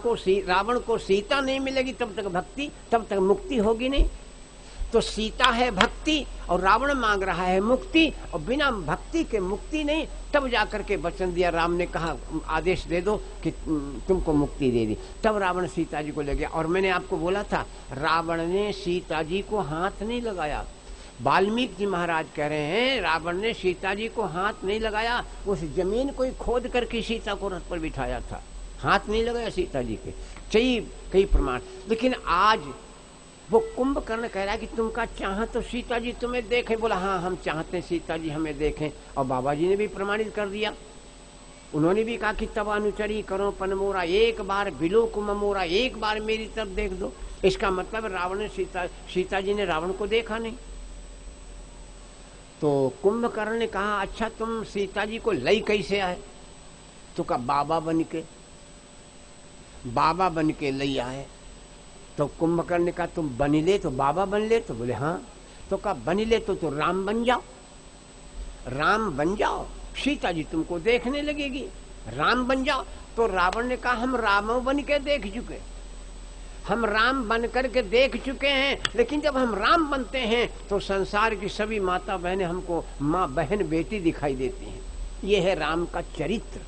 को सीता नहीं मिलेगी तब तक भक्ति, तब तक मुक्ति होगी नहीं। तो सीता है भक्ति और रावण मांग रहा है मुक्ति, और बिना भक्ति के मुक्ति नहीं। तब जाकर के वचन दिया, राम ने कहा आदेश दे दो कि तुमको मुक्ति दे दी। तब रावण सीता जी को ले गया। और मैंने आपको बोला था रावण ने सीता जी को हाथ नहीं लगाया। वाल्मीकि जी महाराज कह रहे हैं रावण ने सीता जी को हाथ नहीं लगाया, उस जमीन को ही खोद करके सीता को रथ पर बिठाया था, हाथ नहीं लगाया सीता जी के। चाहिए कई प्रमाण। लेकिन आज वो कुंभकर्ण कह रहा है कि तुमका चाह तो सीता जी तुम्हें देखें। बोला हाँ हम चाहते हैं सीता जी हमें देखें। और बाबा जी ने भी प्रमाणित कर दिया। उन्होंने भी कहा कि तब अनुचरी करो पनमोरा, एक बार बिलो कुमोरा, एक बार मेरी तरफ देख दो। इसका मतलब रावण ने सीता जी ने रावण को देखा नहीं। तो कुंभकर्ण ने कहा अच्छा तुम सीता जी को लई कैसे आए? तो कहा बाबा बन के लई आए। तो कुंभकर्ण ने कहा तुम बनी ले तो बाबा बन ले? तो बोले हाँ। तो कहा बनी ले तो राम बन जाओ, राम बन जाओ, सीता जी तुमको देखने लगेगी, राम बन जाओ। तो रावण ने कहा हम रामों बन के देख चुके, हम राम बन करके देख चुके हैं, लेकिन जब हम राम बनते हैं तो संसार की सभी माता बहनें हमको माँ बहन बेटी दिखाई देती हैं। ये है राम का चरित्र।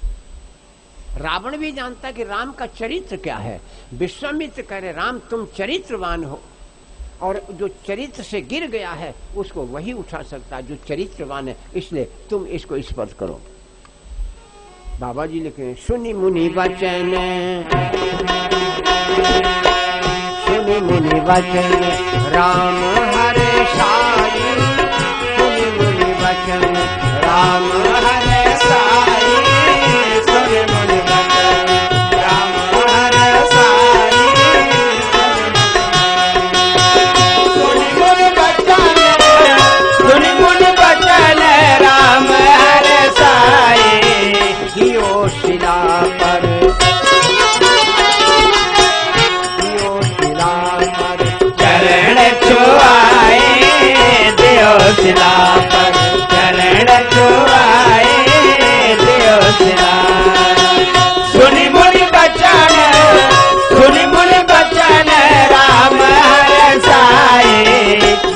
रावण भी जानता कि राम का चरित्र क्या है। विश्वामित्र कह रहे राम तुम चरित्रवान हो, और जो चरित्र से गिर गया है उसको वही उठा सकता है जो चरित्रवान है, इसलिए तुम इसको स्पर्श करो। बाबा जी लिखे सुनी मुनि वचन, सुनी मुनि वचन राम हरे साई, सुनी मुनि वचन राम हरे साई, सुनी मुनि वचन राम हरे साई, सुनी मुनि वचन, सुनी मुनि वचन राम हरे साई, दियो शिला पर, शिला पर चरण छुआए दियो शिला। सुनि मुनि बचन, सुनि मुनि बचन राम हरे साई,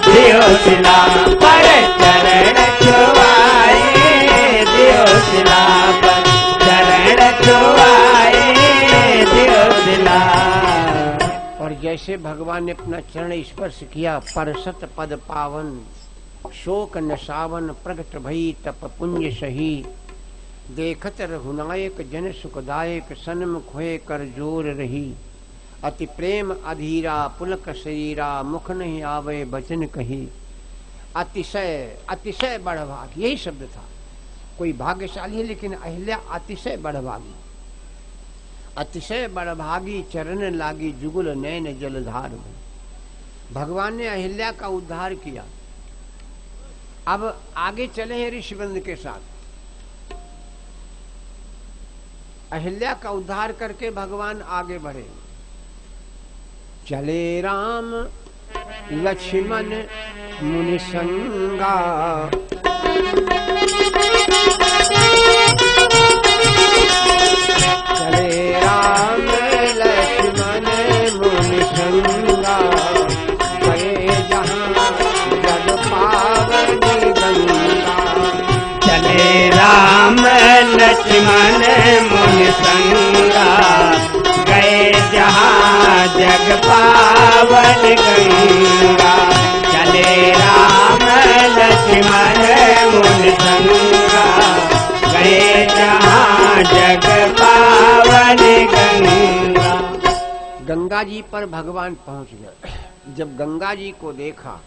दियो शिला पर चरण छुआए दियो शिला पर चरण छुआए दियो शिला। और जैसे भगवान ने अपना चरण स्पर्श किया, परसत पद पावन, शोक नशावन प्रगट भई तप पुंज सही, देखत रघुनायक जन सुखदायक सन्मुख होए कर जोर रही, अति प्रेम अधीरा पुलक शरीरा मुख नहीं आवे बचन कही, अतिशय अतिशय बड़भाग, यही शब्द था। कोई भाग्यशाली है लेकिन अहिल्या अतिशय बड़भागी। अतिशय बड़भागी चरण लागी जुगुल नैन जलधार में। भगवान ने अहिल्या का उद्धार किया। अब आगे चले हैं ऋषिवंद के साथ। अहिल्या का उद्धार करके भगवान आगे बढ़े। चले राम लक्ष्मण मुनि संगा, चले राम लक्ष्मण मुनि संगा, गए जहाँ जग पावन गंगा। चले राम लक्ष्मण मुनि संगा, गए जहाँ जग पावन गंगा। चले राम लक्ष्मण मुनि संगा, गए जहाँ जग पावन गंगा। गंगा जी पर भगवान पहुंच गए। जब गंगा जी को देखा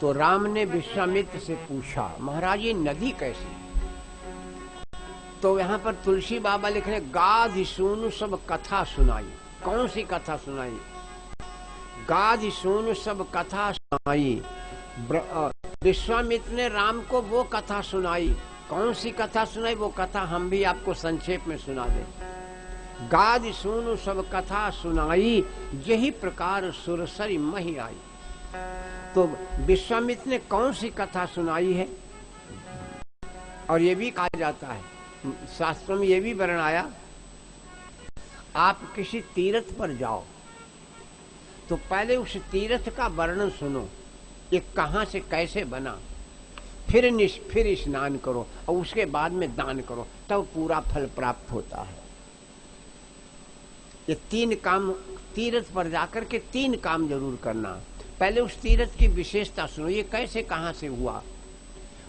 तो राम ने विश्वामित्र से पूछा, महाराज ये नदी कैसी? तो यहाँ पर तुलसी बाबा लिख रहे, गाधि सूनु सब कथा सुनाई। कौन सी कथा सुनाई? गाधि सूनु सब कथा सुनाई। विश्वामित्र ने राम को वो कथा सुनाई। कौन सी कथा सुनाई? वो कथा हम भी आपको संक्षेप में सुना दें। गाधि सूनु सब कथा सुनाई, यही प्रकार सुरसरी मही आई। तो विश्वामित्र ने कौन सी कथा सुनाई है? और ये भी कहा जाता है, शास्त्रों में ये भी वर्णन आया, आप किसी तीर्थ पर जाओ तो पहले उस तीर्थ का वर्णन सुनो, ये कहाँ से कैसे बना, फिर स्नान करो और उसके बाद में दान करो, तब पूरा फल प्राप्त होता है। ये 3 काम, तीर्थ पर जाकर के 3 काम जरूर करना। पहले उस तीर्थ की विशेषता सुनो, ये कैसे कहाँ से हुआ,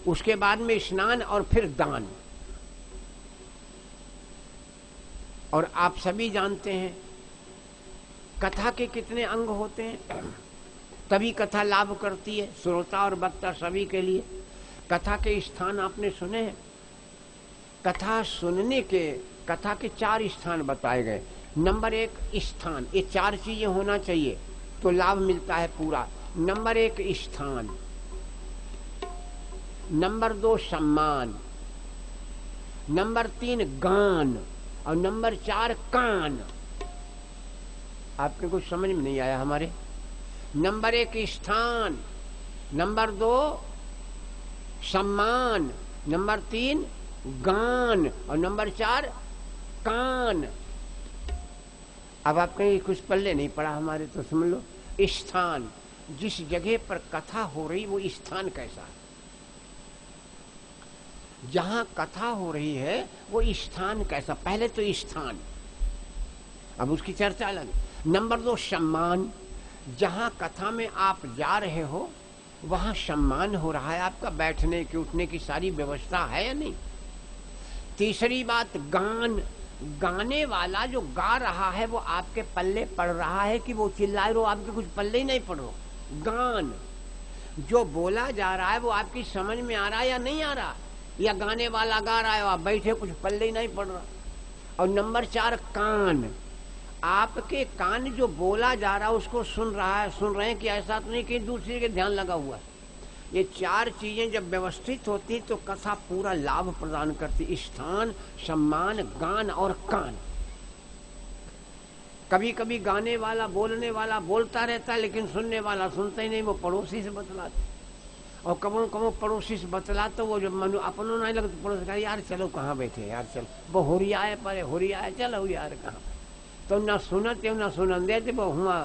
उसके बाद में स्नान और फिर दान। और आप सभी जानते हैं कथा के कितने अंग होते हैं, तभी कथा लाभ करती है श्रोता और वक्ता सभी के लिए। कथा के स्थान आपने सुने हैं। कथा सुनने के, कथा के 4 स्थान बताए गए। नंबर 1 स्थान, ये 4 चीजें होना चाहिए तो लाभ मिलता है पूरा। नंबर 1 स्थान, नंबर 2 सम्मान, नंबर 3 गान और नंबर 4 कान। आपके कुछ समझ में नहीं आया हमारे? नंबर 1 स्थान, नंबर 2 सम्मान, नंबर 3 गान और नंबर 4 कान। अब आप कहीं कुछ पल्ले नहीं पड़ा हमारे तो समझ लो। स्थान, जिस जगह पर कथा हो रही वो स्थान कैसा है, जहां कथा हो रही है वो स्थान कैसा, पहले तो स्थान, अब उसकी चर्चा अलग। नंबर 2 सम्मान, जहां कथा में आप जा रहे हो वहां सम्मान हो रहा है, आपका बैठने की उठने की सारी व्यवस्था है या नहीं। तीसरी बात गान, गाने वाला जो गा रहा है वो आपके पल्ले पड़ रहा है कि वो चिल्लाए रहो, आपके कुछ पल्ले ही नहीं पड़ो। गान, जो बोला जा रहा है वो आपकी समझ में आ रहा है या नहीं आ रहा, या गाने वाला गा रहा है आप बैठे कुछ पल्ले ही नहीं पड़ रहा। और नंबर 4 कान, आपके कान जो बोला जा रहा है उसको सुन रहे हैं कि ऐसा तो नहीं कि दूसरे के ध्यान लगा हुआ है। ये 4 चीजें जब व्यवस्थित होती तो कथा पूरा लाभ प्रदान करती। स्थान, सम्मान, गान और कान। कभी कभी गाने वाला बोलने वाला बोलता रहता है लेकिन सुनने वाला सुनता ही नहीं, वो पड़ोसी से बतलाता। और कबो कबो पड़ोसी से बतला तो वो जब मनु अपनों नहीं लगता, पड़ोसी कहा यार चलो कहाँ बैठे यार, चलो वो होरिया है पर होरिया है, चलो यार कहाँ। तो न सुनते न सुनन देते, वो हुआ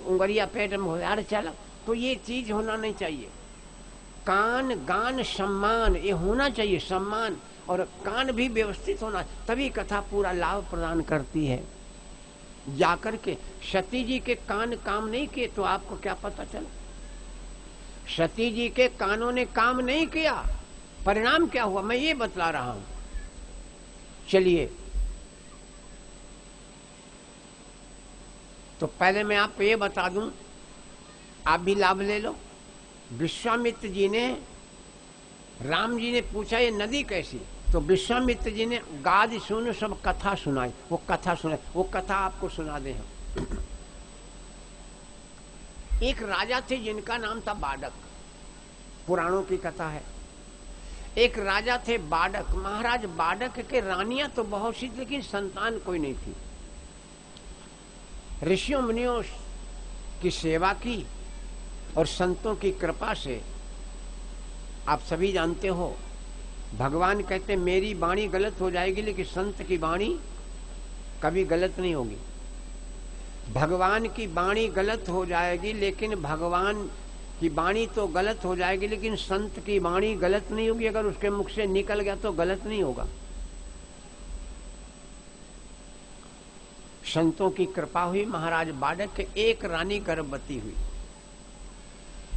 उंगरिया पेट में हो यार चलो। तो ये चीज होना नहीं चाहिए। कान, गान, सम्मान ये होना चाहिए, सम्मान और कान भी व्यवस्थित होना, तभी कथा पूरा लाभ प्रदान करती है। जाकर के सती जी के कान काम नहीं किए तो आपको क्या पता चला? सती जी के कानों ने काम नहीं किया, परिणाम क्या हुआ मैं ये बतला रहा हूं। चलिए, तो पहले मैं आपको ये बता दूं, आप भी लाभ ले लो। विश्वामित्र जी ने, राम जी ने पूछा ये नदी कैसी, तो विश्वामित्र जी ने गाद सुन सब कथा सुनाई। वो कथा सुनाई, वो कथा आपको सुना दे हम। एक राजा थे जिनका नाम था बाडक, पुराणों की कथा है। एक राजा थे बाडक, महाराज बाडक के रानियां तो बहुत सी, लेकिन संतान कोई नहीं थी। ऋषियों मुनियों की सेवा की और संतों की कृपा से, आप सभी जानते हो, भगवान कहते मेरी वाणी गलत हो जाएगी लेकिन संत की वाणी कभी गलत नहीं होगी। भगवान की वाणी गलत हो जाएगी लेकिन भगवान की वाणी तो गलत हो जाएगी, लेकिन संत की वाणी गलत नहीं होगी। अगर उसके मुख से निकल गया तो गलत नहीं होगा। संतों की कृपा हुई, महाराज बाडक के एक रानी गर्भवती हुई,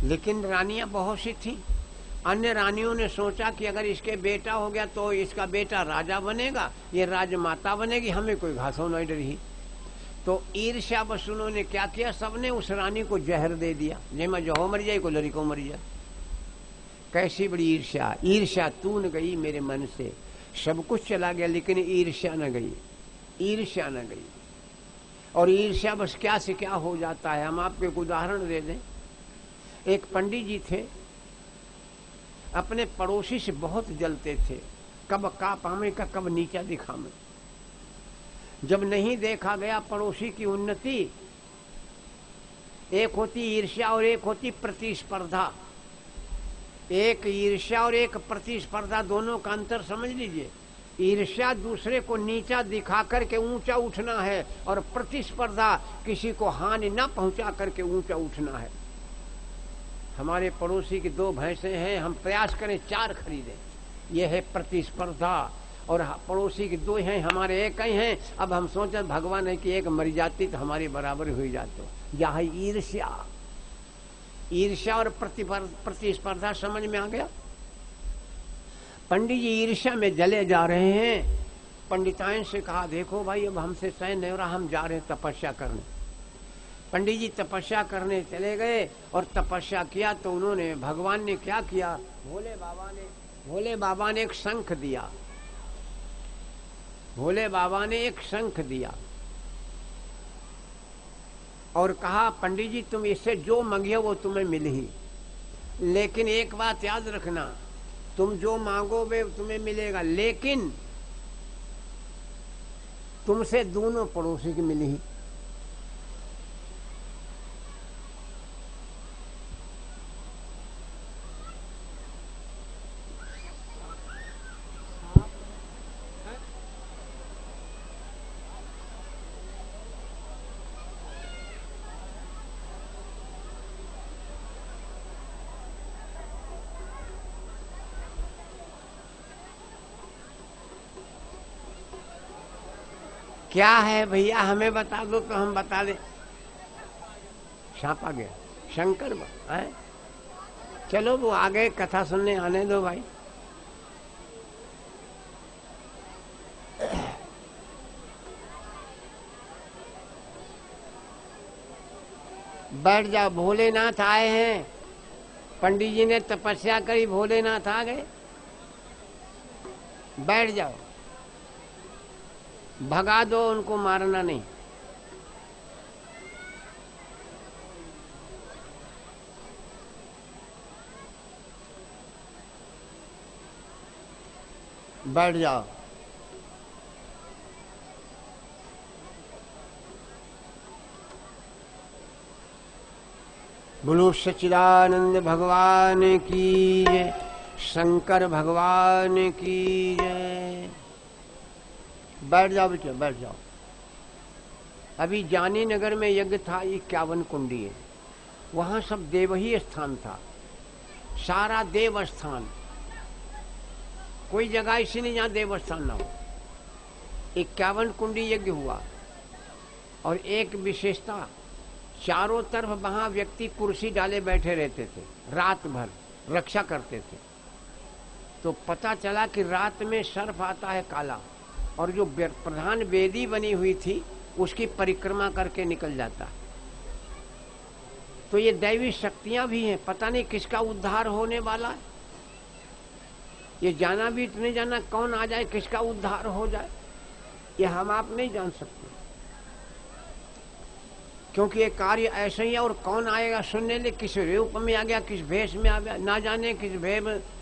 लेकिन रानियां बहुत सी थी। अन्य रानियों ने सोचा कि अगर इसके बेटा हो गया तो इसका बेटा राजा बनेगा, ये राजमाता बनेगी, हमें कोई घासों नहीं डरी। तो ईर्ष्या बस उन्होंने क्या किया, सबने उस रानी को जहर दे दिया, जेमा जो मर जाए को लड़ी को मर जाए। कैसी बड़ी ईर्ष्या, ईर्ष्या तून गई मेरे मन से, सब कुछ चला गया लेकिन ईर्ष्या न गई, ईर्ष्या न गई। और ईर्ष्या बस क्या से क्या हो जाता है, हम आपको एक उदाहरण दे दें। एक पंडित जी थे, अपने पड़ोसी से बहुत जलते थे, कब का पामे का कब नीचा दिखा में। जब नहीं देखा गया पड़ोसी की उन्नति, एक होती ईर्ष्या और एक होती प्रतिस्पर्धा। एक ईर्ष्या और एक प्रतिस्पर्धा, दोनों का अंतर समझ लीजिए। ईर्ष्या दूसरे को नीचा दिखा करके ऊंचा उठना है, और प्रतिस्पर्धा किसी को हानि न पहुंचा करके ऊंचा उठना है। हमारे पड़ोसी की 2 भैंसें हैं, हम प्रयास करें 4 खरीदें, यह है प्रतिस्पर्धा। और पड़ोसी की 2 हैं, हमारे 1 ही हैं। अब हम सोचते भगवान है कि 1 मर जाती तो हमारी बराबर हुई जाती। यह ईर्ष्या, ईर्ष्या और प्रतिस्पर्धा समझ में आ गया। पंडित जी ईर्ष्या में जले जा रहे हैं। पंडिताइन से कहा देखो भाई अब हमसे सहन नहीं हो रहा, हम जा रहे हैं तपस्या करने। पंडित जी तपस्या करने चले गए और तपस्या किया तो उन्होंने, भगवान ने क्या किया, भोले बाबा ने एक शंख दिया। भोले बाबा ने एक शंख दिया और कहा पंडित जी तुम इससे जो मांगिए वो तुम्हें मिल ही, लेकिन एक बात याद रखना, तुम जो मांगोगे तुम्हें मिलेगा, लेकिन तुमसे दोनों पड़ोसी की मिली ही। क्या है भैया, हमें बता दो तो हम बता दें। छापा गया शंकर है। चलो वो आगे कथा सुनने आने दो भाई। बैठ जाओ, भोलेनाथ आए हैं। पंडित जी ने तपस्या करी, भोलेनाथ आ गए। बैठ जाओ, भगा दो, उनको मारना नहीं। बैठ जाओ। बोलो सच्चिदानंद भगवान की जय, शंकर भगवान की जय। बैठ जाओ बेटा, बैठ जाओ। अभी जानी नगर में यज्ञ था, 51 कुंडी है, वहां सब देव ही स्थान था, सारा देव स्थान। कोई जगह ऐसी नहीं जहां देव स्थान ना हो। 51 कुंडी यज्ञ हुआ और एक विशेषता, चारों तरफ वहां व्यक्ति कुर्सी डाले बैठे रहते थे, रात भर रक्षा करते थे। तो पता चला कि रात में सर्प आता है काला, और जो प्रधान वेदी बनी हुई थी उसकी परिक्रमा करके निकल जाता है। तो ये दैवी शक्तियां भी हैं, पता नहीं किसका उद्धार होने वाला है। ये जाना भी नहीं जाना कौन आ जाए, किसका उद्धार हो जाए, ये हम आप नहीं जान सकते, क्योंकि ये कार्य ऐसा ही है। और कौन आएगा सुनने ले, किस रूप में आ गया, किस भेष में आ गया, ना जाने किस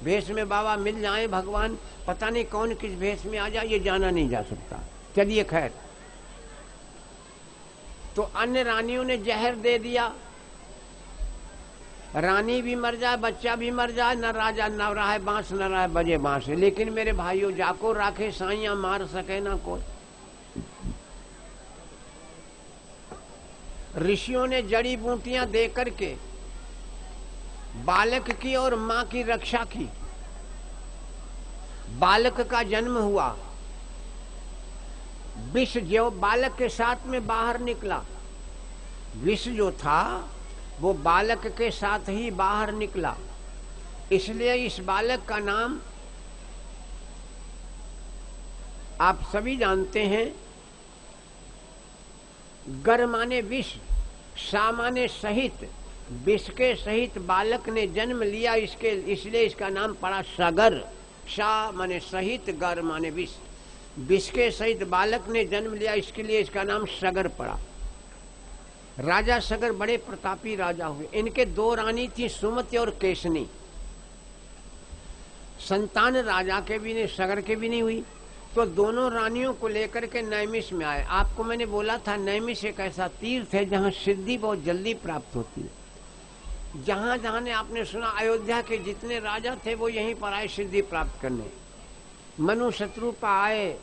भेष में बाबा मिल जाए भगवान, पता नहीं कौन किस भेष में आ जाए, ये जाना नहीं जा सकता। चलिए खैर, तो अन्य रानियों ने जहर दे दिया, रानी भी मर जाए, बच्चा भी मर जाए, न राजा न रहा बांस न रहा बजे बांस। लेकिन मेरे भाइयों, जाको राखे साइया मार सके ना कोई। ऋषियों ने जड़ी बूटियां दे करके बालक की और मां की रक्षा की। बालक का जन्म हुआ, विष जो बालक के साथ में बाहर निकला, विष जो था वो बालक के साथ ही बाहर निकला, इसलिए इस बालक का नाम आप सभी जानते हैं, गर माने विष, सा माने सहित, विष के सहित बालक ने जन्म लिया, इसलिए इसका नाम पड़ा सगर। सा माने सहित, गर माने विष, विष के सहित बालक ने जन्म लिया, इसके लिए इसका नाम सगर पड़ा। राजा सगर बड़े प्रतापी राजा हुए। इनके दो रानी थी, सुमति और केशनी। संतान राजा के भी नहीं, सगर के भी नहीं हुई, तो दोनों रानियों को लेकर के नैमिष में आए। आपको मैंने बोला था नैमिष एक ऐसा तीर्थ है जहाँ सिद्धि बहुत जल्दी प्राप्त होती है। जहाँ जहाँ ने आपने सुना अयोध्या के जितने राजा थे वो यहीं पर आए सिद्धि प्राप्त करने। मनु शत्रुपा आए,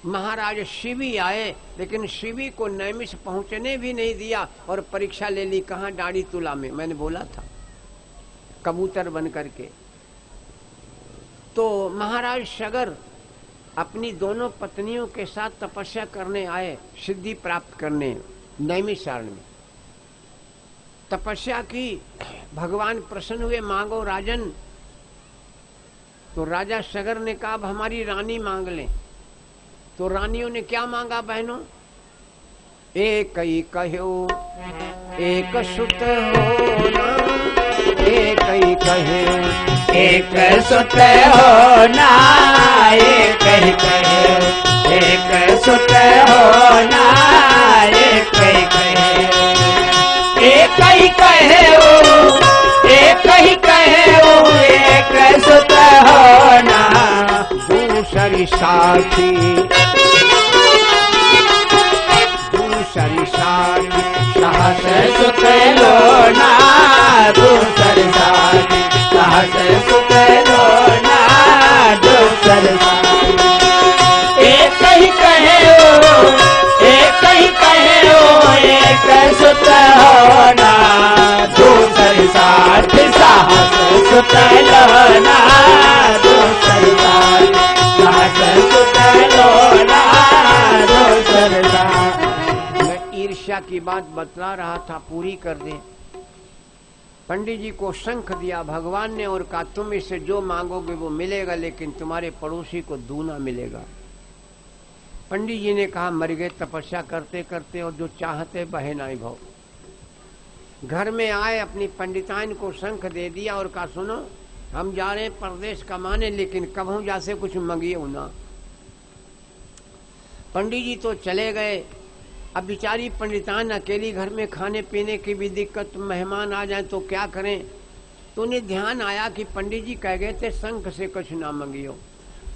महाराज शिवी आए, लेकिन शिवी को नैमिष पहुंचने भी नहीं दिया और परीक्षा ले ली। कहाँ? डाड़ी तुला में। मैंने बोला था, कबूतर बन करके। तो महाराज सगर अपनी दोनों पत्नियों के साथ तपस्या करने आए, सिद्धि प्राप्त करने नैमिषारण्य में तपस्या की। भगवान प्रसन्न हुए, मांगो राजन। तो राजा सगर ने कहा अब हमारी रानी मांग लें। तो रानियों ने क्या मांगा बहनों? एक ही कहो एक सुत हो ना, एक ही कहे एक सुत हो ना, एक ही कहे एक सुत हो ना, एक ही कहे एक ही कहे एक ही कहे एक सुत हो ना। दूसरी साथी दूसरी साथी साहस सुत लो ना, दूसरी साथी साहस सुत लो ना, दूसरी साथी एक ही कहे एक ही कहे एक सुत हो ना, दूसरी साथी साहस सुत लो ना, दूसरी साथी साहस सुत लो ना, दूसरी साथी। मैं ईर्ष्या की बात बतला रहा था, पूरी कर दे। पंडित जी को शंख दिया भगवान ने और कहा तुम इससे जो मांगोगे वो मिलेगा, लेकिन तुम्हारे पड़ोसी को दूना मिलेगा। पंडित जी ने कहा मर गए तपस्या करते करते, और जो चाहते बहे नाई भाव। घर में आए, अपनी पंडिताइन को शंख दे दिया और कहा सुनो हम जा रहे हैं परदेश कमाने, लेकिन कभू जासे कुछ मंगिए ना। पंडित जी तो चले गए। अब बेचारी पंडितान अकेली घर में, खाने पीने की भी दिक्कत, मेहमान आ जाए तो क्या करें। तो उन्हें ध्यान आया कि पंडित जी कह गए थे शंख से कुछ ना मंगियो।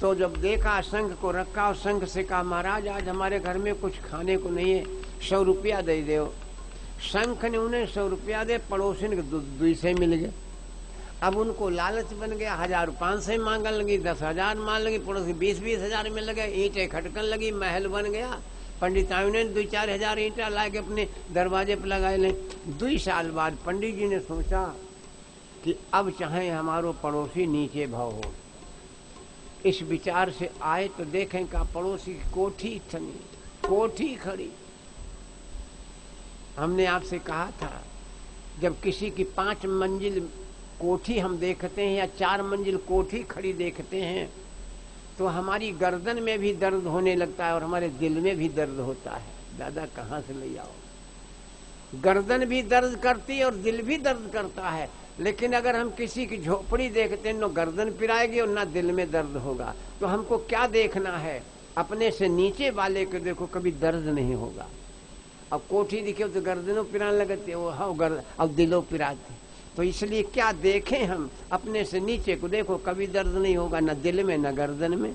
तो जब देखा शंख को रखा और शंख से कहा महाराज आज हमारे घर में कुछ खाने को नहीं है, 100 रुपया दे दो। शंख ने उन्हें 100 रुपया दे, पड़ोसी ने 200 मिल गए। अब उनको लालच बन गया, 1500 मांगने लगी, 10,000 मांग लगी, पड़ोसी 20-20 हजार में लगे, ईंटें खटकन लगी, महल बन गया। पंडिताओं ने 2-4 हजार ईंटा ला के अपने दरवाजे पर लगाए ले। 2 साल बाद पंडित जी ने सोचा कि अब चाहे हमारो पड़ोसी नीचे भाव हो। इस विचार से आए तो देखें का पड़ोसी की कोठी थनी, कोठी खड़ी। हमने आपसे कहा था जब किसी की 5 मंजिल कोठी हम देखते हैं या 4 मंजिल कोठी खड़ी देखते हैं तो हमारी गर्दन में भी दर्द होने लगता है और हमारे दिल में भी दर्द होता है। दादा कहाँ से ले आओ, गर्दन भी दर्द करती है और दिल भी दर्द करता है। लेकिन अगर हम किसी की झोपड़ी देखते हैं, न गर्दन पिराएगी और ना दिल में दर्द होगा। तो हमको क्या देखना है? अपने से नीचे वाले को देखो, कभी दर्द नहीं होगा। अब कोठी दिखे तो गर्दनों पिराने लगते, वो हाँ अब दिलों पिराते। तो इसलिए क्या देखें हम? अपने से नीचे को देखो, कभी दर्द नहीं होगा, न दिल में न गर्दन में।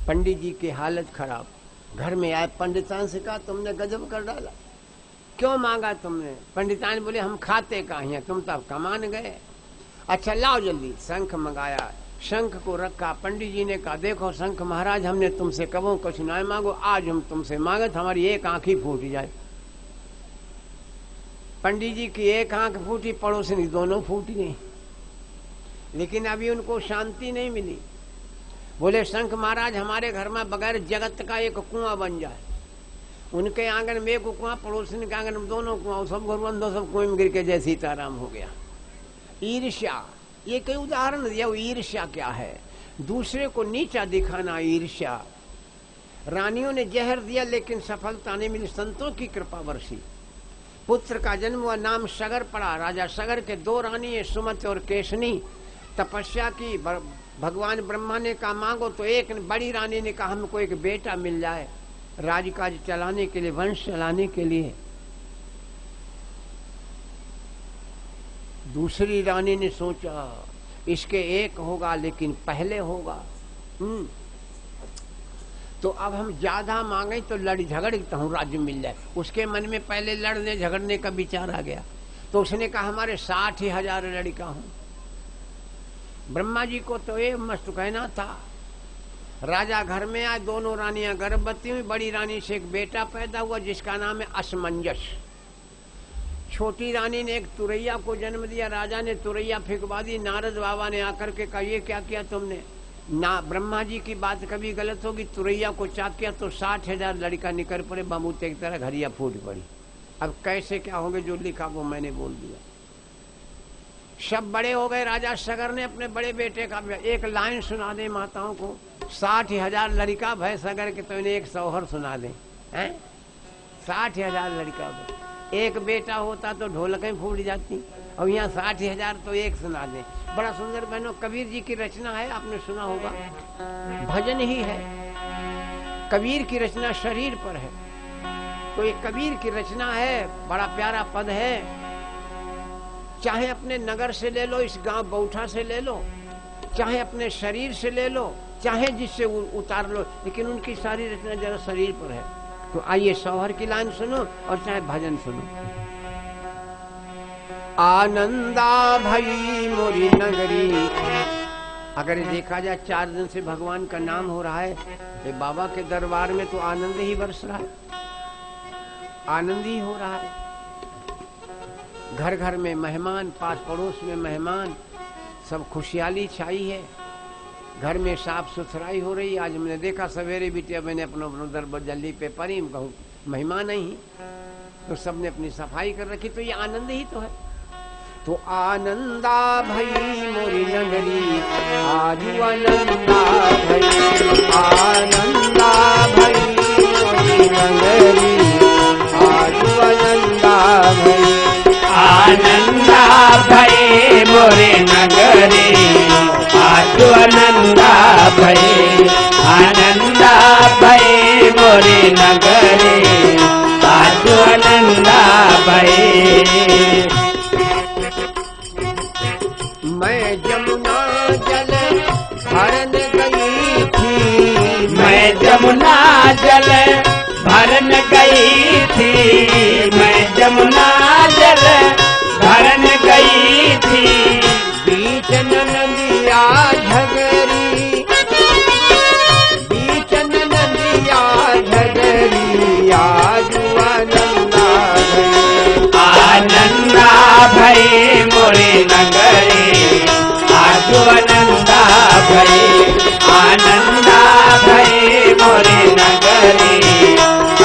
पंडित जी की हालत खराब, घर में आए, पंडितान से कहा तुमने गजब कर डाला, क्यों मांगा तुमने? पंडितान बोले हम खाते कहाँ हैं, तुम तो अब कमान गए। अच्छा लाओ जल्दी। शंख मंगाया, शंख को रखा। पंडित जी ने कहा देखो शंख महाराज, हमने तुमसे कबो कुछ ना मांगो, आज हम तुमसे मांगत हमारी एक आंख ही फूट जाए। पंडित जी की एक आंख फूटी, पड़ोसिनी दोनों फूट गई, लेकिन अभी उनको शांति नहीं मिली। बोले शंख महाराज हमारे घर में बगैर जगत का एक कुआं बन जाए। उनके आंगन में एक कुआं, पड़ोसिन के आंगन में दोनों कुआं, सब घर बंदो सब कुएं में गिर के जैसे सीताराम हो गया। ईर्ष्या, ये कई उदाहरण दिया। वो ईर्ष्या क्या है? दूसरे को नीचा दिखाना ईर्ष्या। रानियों ने जहर दिया लेकिन सफलता नहीं मिली, संतों की कृपा बरसी। पुत्र का जन्म हुआ, नाम सगर पड़ा। राजा सगर के दो रानी है, सुमति और केशनी। तपस्या की, भगवान ब्रह्मा ने कहा मांगो, तो एक बड़ी रानी ने कहा हमको एक बेटा मिल जाए राजकाज चलाने के लिए, वंश चलाने के लिए। दूसरी रानी ने सोचा इसके एक होगा लेकिन पहले होगा। तो अब हम ज्यादा मांगे तो लड़ झगड़ता हूँ, राज्य मिल जाए। उसके मन में पहले लड़ने झगड़ने का विचार आ गया, तो उसने कहा हमारे 60,000 लड़का हूँ। ब्रह्मा जी को तो ये मस्त कहना था। राजा घर में आए, दोनों रानियां गर्भवती हुई। बड़ी रानी से एक बेटा पैदा हुआ जिसका नाम है असमंजस। छोटी रानी ने एक तुरैया को जन्म दिया। राजा ने तुरैया फेंकवा दी। नारद बाबा ने आकर के कहा ये क्या किया तुमने? ना ब्रह्मा जी की बात कभी गलत होगी। तुरैया को चाक किया तो 60,000 लड़का निकल पड़े, बमूते एक तरह घड़िया फूट पड़ी। अब कैसे क्या होंगे? जो लिखा वो मैंने बोल दिया। सब बड़े हो गए। राजा सगर ने अपने बड़े बेटे का एक लाइन सुना दे माताओं को, 60,000 लड़का भय सगर के, तो इन्हें एक सौहर सुना दे। 60,000 लड़का भय, एक बेटा होता तो ढोलकें फूट जाती, और यहाँ 60,000 तो एक सुना दे। बड़ा सुंदर बहनों, कबीर जी की रचना है, आपने सुना होगा, भजन ही है। कबीर की रचना शरीर पर है, तो ये कबीर की रचना है। बड़ा प्यारा पद है। चाहे अपने नगर से ले लो, इस गांव बौठा से ले लो, चाहे अपने शरीर से ले लो, चाहे जिससे उतार लो, लेकिन उनकी सारी रचना जरा शरीर पर है। तो आइए सौहर की लाइन सुनो और चाहे भजन सुनो। आनंदा भई मोरी नगरी। अगर देखा जाए 4 दिन से भगवान का नाम हो रहा है, ये बाबा के दरबार में तो आनंद ही बरस रहा है, आनंद ही हो रहा है। घर घर में मेहमान, पास पड़ोस में मेहमान, सब खुशहाली छाई है। घर में साफ सुथराई हो रही। आज मैंने देखा सवेरे बिटिया मैंने अपना दरबार जल्दी पे परी, कहूँ मेहमान नहीं, तो सबने अपनी सफाई कर रखी। तो ये आनंद ही तो है। तो आनंदा भई मोरी नगरी, आजू आनंदा भई, आनंदा भई मोरी नगरी, आजू आनंदा भई, आनंदा भई मोरे नगरी, आजू आनंदा भई, आनंदा भई मोरे नगरी, आजू आनंदा भई। मैं जमुना जल भरन गई थी, मैं जमुना जल भरन गई थी, मैं जमुना जल भरन गई थी। बीच नदिया झगरी, बीच नदिया झगरी, आजू आनंदा भई, आनंदा भई मोरे नगरी, आजू आनंदा भई, आनंदा भई मोरे नगरी,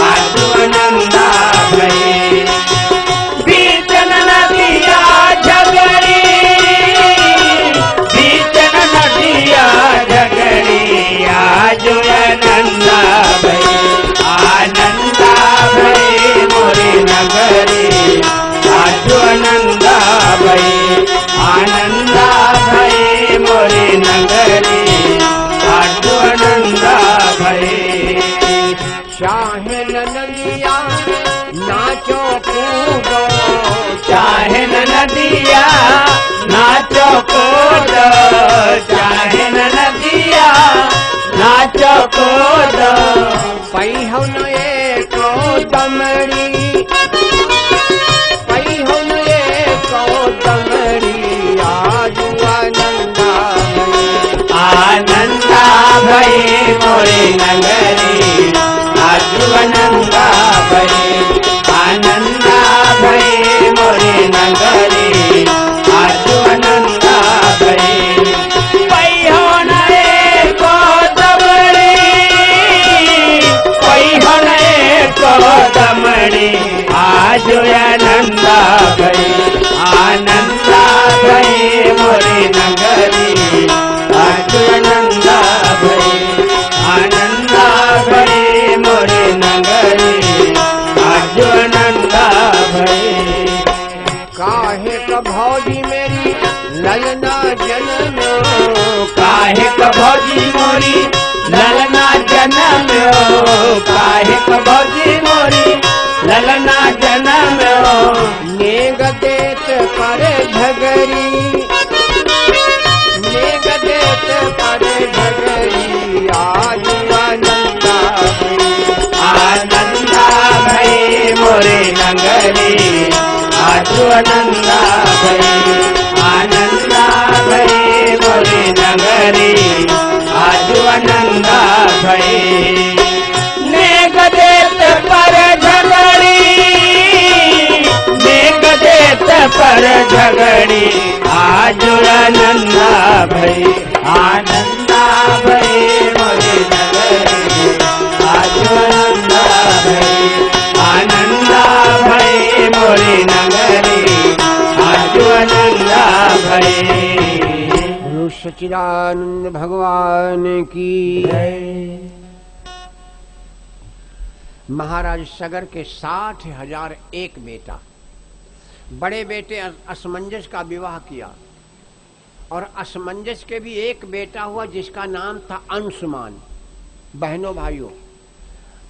आजू आनंदा भई। बीच हो न एको दमड़ी, पई हो न एको दमड़ी, आजू आनंदा भई। आनंदा भई मोरी नगरी, आजू आनंदा भई। आनंदा भई मोरी नगरी, आजू आनंदा भई। पई हो न एको दमड़ी, पई हो न एको दमड़ी, आजू आनंदा भई। आनंदा भई मोरी नगरी, आजू आनंदा भई। आनंदा भई मोरी नगरी, आजू आनंदा भई। काहे क भौजी मेरी ललना जन्म, काहे क भौजी मोरी ललना जन्म, काहे क भौजी मोरी ललना जन्म। नेग देत पर झगरी, नेग देत पर झगरी, आजू आनंदा भई। आनंदा भई मोरे नगरी, आजू आनंदा भई। आनंदा भई मोरे नगरी, आजू आनंदा भई। नेग देत पर झगड़ी, नेग देत पर झगड़ी, आजू आनंदा भई। आनंदा भई मोरे नगरी, आजू आनंदा भई। आनंदा भई मोरे नगरी, आजू आनंदा भई। गुरु सच्चिदानंद भगवान की जय। महाराज सगर के 60,001 बेटा, बड़े बेटे असमंजस का विवाह किया और असमंजस के भी एक बेटा हुआ जिसका नाम था अंशुमान। बहनों भाइयों,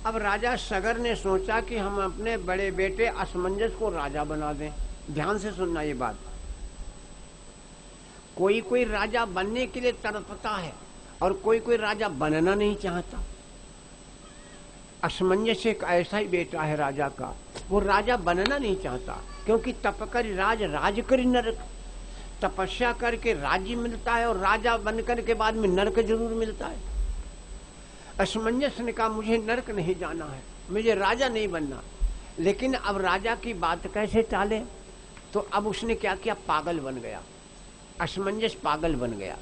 अब राजा सगर ने सोचा कि हम अपने बड़े बेटे असमंजस को राजा बना दें। ध्यान से सुनना ये बात। कोई कोई राजा बनने के लिए तड़पता है और कोई कोई राजा बनना नहीं चाहता। असमंजस एक ऐसा ही बेटा है राजा का, वो राजा बनना नहीं चाहता, क्योंकि तप कर राज करी नरक। तपस्या करके राज्य मिलता है और राजा बनकर के बाद में नरक जरूर मिलता है। असमंजस ने कहा मुझे नरक नहीं जाना है, मुझे राजा नहीं बनना। लेकिन अब राजा की बात कैसे टाले, तो अब उसने क्या किया, पागल बन गया। असमंजस पागल बन गया,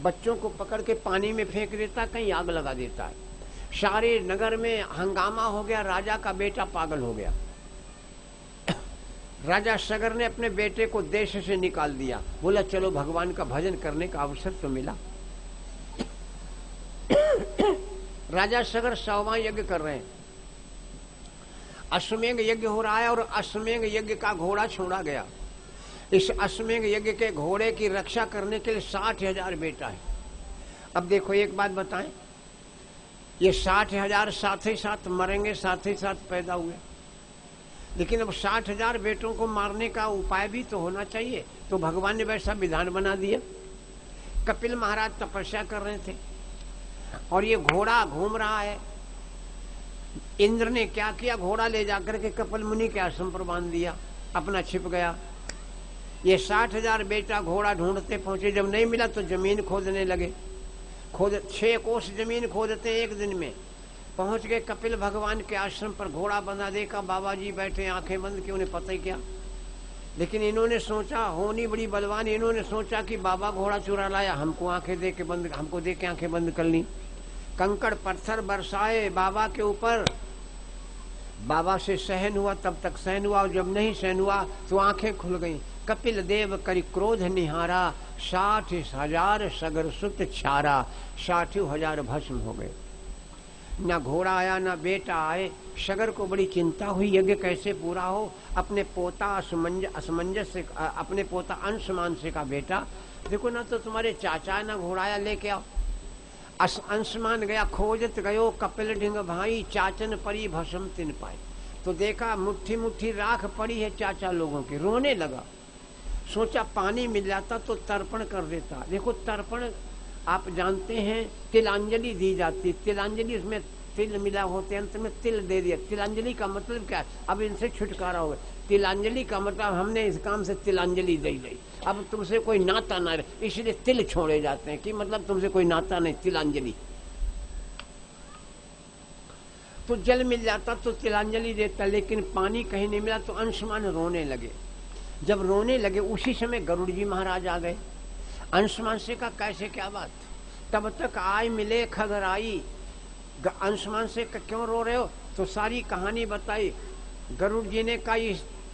बच्चों को पकड़ के पानी में फेंक देता, कहीं आग लगा देता है। सारे नगर में हंगामा हो गया, राजा का बेटा पागल हो गया। राजा सगर ने अपने बेटे को देश से निकाल दिया, बोला चलो भगवान का भजन करने का अवसर तो मिला। राजा सगर 100वां यज्ञ कर रहे हैं, अश्वमेध यज्ञ हो रहा है और अश्वमेध यज्ञ का घोड़ा छोड़ा गया। इस अश्वमेध यज्ञ के घोड़े की रक्षा करने के लिए 60,000 बेटा है। अब देखो एक बात बताएं, ये 60,000 साथ ही साथ मरेंगे, साथ ही साथ पैदा हुए, लेकिन अब 60,000 बेटों को मारने का उपाय भी तो होना चाहिए। तो भगवान ने वैसा विधान बना दिया। कपिल महाराज तपस्या कर रहे थे और ये घोड़ा घूम रहा है। इंद्र ने क्या किया, घोड़ा ले जाकर के कपिल मुनि के आश्रम पर बांध दिया, अपना छिप गया। ये 60,000 बेटा घोड़ा ढूंढते पहुंचे, जब नहीं मिला तो जमीन खोदने लगे। 6 कोस जमीन खोदते एक दिन में। पहुंच गए कपिल भगवान के आश्रम पर, घोड़ा बंधा, देखा बाबा जी बैठे आंखें बंद की, उन्हें पता ही क्या। लेकिन इन्होंने सोचा, होनी बड़ी बलवान, इन्होंने सोचा कि बाबा घोड़ा चुरा लाया, हमको आंखें दे के बंद, हमको देख के आंखें बंद कर ली। कंकड़ पत्थर बरसाए बाबा के ऊपर, बाबा से सहन हुआ तब तक सहन हुआ, और जब नहीं सहन हुआ तो आंखें खुल गईं। कपिल देव करी क्रोध निहारा, 60,000 सगर सुत छारा, 60,000 भस्म हो गए। ना घोड़ा आया ना बेटा आए। सगर को बड़ी चिंता हुई, यज्ञ कैसे पूरा हो। अपने पोता असमंजस से, अपने पोता अंशुमान से का बेटा देखो ना, तो तुम्हारे चाचा ना घोड़ा आया, लेके आओ। अंशुमान गया, खोजत गयो कपिल ढिंग भाई, चाचन परी भस्म तिन पाई। तो देखा मुट्ठी मुट्ठी राख पड़ी है चाचा लोगों की, रोने लगा। सोचा पानी मिल जाता तो तर्पण कर देता। देखो तर्पण आप जानते हैं, तिलांजलि दी जाती। तिलांजलि उसमें तिल मिला होते अंत में तिल दे दिया। तिलांजलि का मतलब क्या है? अब इनसे छुटकारा हो गया। तिलांजलि का मतलब हमने इस काम से तिलांजलि दे दी, अब तुमसे कोई नाता ना रहे, इसलिए तिल छोड़े जाते हैं कि मतलब तुमसे कोई नाता नहीं, तिलांजलि। तो जल मिल जाता तो तिलांजलि देता, लेकिन पानी कहीं नहीं मिला तो अंशुमान रोने लगे। जब रोने लगे उसी समय गरुड़ जी महाराज आ गए। अंशुमान से कहा कैसे क्या बात? तब तक आय मिले खगराई। अंशुमान से क्यों रो रहे हो? तो सारी कहानी बताई। गरुड़ जी ने कहा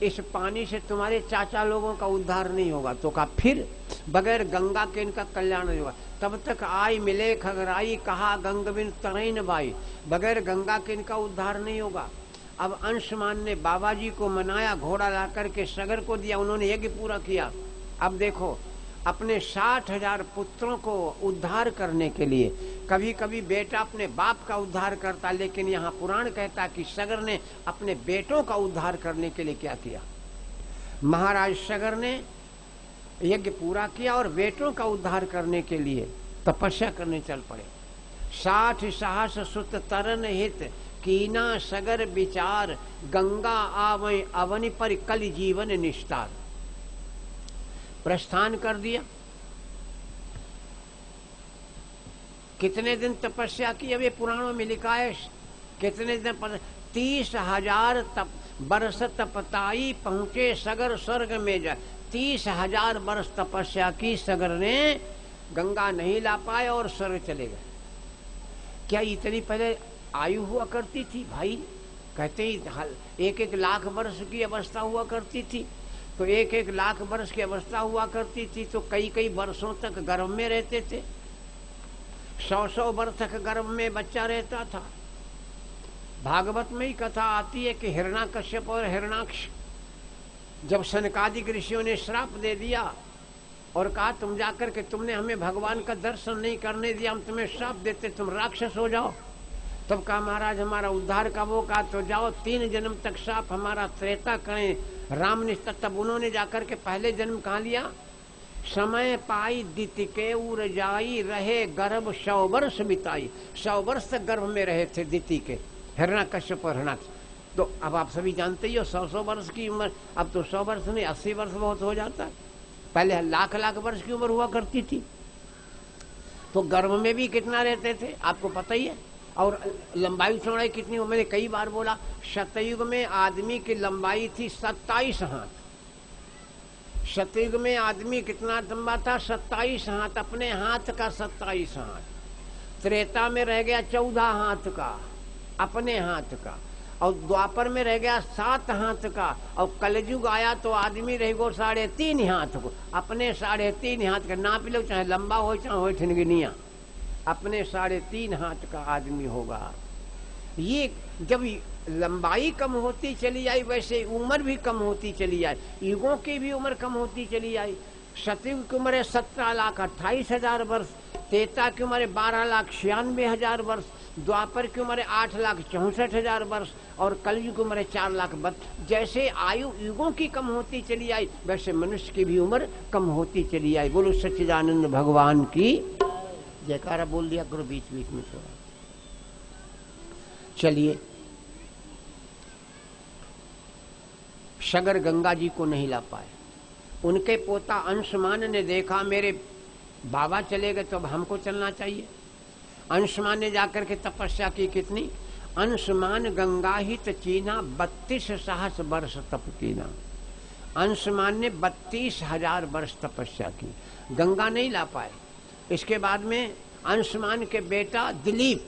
इस पानी से तुम्हारे चाचा लोगों का उद्धार नहीं होगा। तो कहा फिर? बगैर गंगा के इनका कल्याण नहीं होगा। तब तक आय मिले खगराई, कहा गंग बिन तरैन बाई, बगैर गंगा के इनका उद्धार नहीं होगा। अब अंशुमान ने बाबा जी को मनाया, घोड़ा ला करके सगर को दिया, उन्होंने यज्ञ पूरा किया। अब देखो अपने 60,000 पुत्रों को उद्धार करने के लिए कभी कभी बेटा अपने बाप का उद्धार करता, लेकिन यहाँ पुराण कहता कि सगर ने अपने बेटों का उद्धार करने के लिए क्या किया? महाराज सगर ने यज्ञ पूरा किया और बेटों का उद्धार करने के लिए तपस्या करने चल पड़े। 60 सहस सुत तरन हित, कीना सगर विचार, गंगा आवै अवनि पर कल जीवन निस्तार। प्रस्थान कर दिया। कितने दिन तपस्या की? अब ये पुराणों में लिखा है कितने दिन। 30,000 वर्ष तपताई, पहुंचे सगर स्वर्ग में जा। 30,000 वर्ष तपस्या की सगर ने, गंगा नहीं ला पाए और स्वर्ग चले गए। क्या इतनी पहले आयु हुआ करती थी भाई? कहते ही 1-1 लाख वर्ष की अवस्था हुआ करती थी। तो 1-1 लाख वर्ष की अवस्था हुआ करती थी तो कई वर्षों तक गर्भ में रहते थे। 100 वर्ष तक गर्भ में बच्चा रहता था। भागवत में ही कथा आती है कि हिरण्याकश्यप और हिरण्याक्ष जब सनकादिक ऋषियों ने श्राप दे दिया और कहा तुम जाकर के तुमने हमें भगवान का दर्शन नहीं करने दिया, हम तुम्हें श्राप देते, तुम राक्षस हो जाओ। तब कहा महाराज हमारा उद्धार का वो कहा तो जाओ 3 जन्म तक श्राप हमारा त्रेता करें, राम निष्ठा। तब उन्होंने जाकर के पहले जन्म कहा लिया। समय पाई दिति के उर जाई, रहे गर्भ 100 वर्ष बिताई। 100 वर्ष तक गर्भ में रहे थे दिति के, हिरण्याकश्यप और हिरण्याक्ष। तो अब आप सभी जानते ही हो 100 वर्ष की उम्र, अब तो 100 वर्ष नहीं 80 वर्ष बहुत हो जाता है। पहले लाख वर्ष की उम्र हुआ करती थी। तो गर्भ में भी कितना रहते थे आपको पता ही है। और लंबाई चौड़ाई कितनी हो, मैंने कई बार बोला, सतयुग में आदमी की लंबाई थी 27 हाथ। सतयुग में आदमी कितना लंबा था? 27 हाथ, अपने हाथ का 27 हाथ। त्रेता में रह गया 14 हाथ का, अपने हाथ का। और द्वापर में रह गया 7 हाथ का। और कलयुग आया तो आदमी रह गो 3.5 हाथ को, अपने 3.5 हाथ का। नाप लो चाहे लंबा हो चाहे हो ठिनगिनिया, अपने 3.5 हाथ का आदमी होगा। ये जब लंबाई कम होती चली आई वैसे उम्र भी कम होती चली आई, युगों की भी उम्र कम होती चली आई। सतयुग की उम्र है 17,28,000 वर्ष, त्रेता की उम्र है 12,96,000 वर्ष, द्वापर की उम्र है 8,64,000 वर्ष और कलयुग की उम्र है 4,00,000। जैसे आयु युगों की कम होती चली आई वैसे मनुष्य की भी उम्र कम होती चली आई। बोलो सच्चिदानंद भगवान की जयकारा बोल दिया करो बीच बीच में थोड़ा। चलिए, सगर गंगा जी को नहीं ला पाए। उनके पोता अंशुमान ने देखा मेरे बाबा चले गए तो अब हमको चलना चाहिए। अंशुमान ने जाकर के तपस्या की। कितनी? अंशुमान गंगा ही चीना 32 सहस्र वर्ष तप कीना। अंशुमान ने 32,000 वर्ष तपस्या की, गंगा नहीं ला पाए। इसके बाद में अंशुमान के बेटा दिलीप,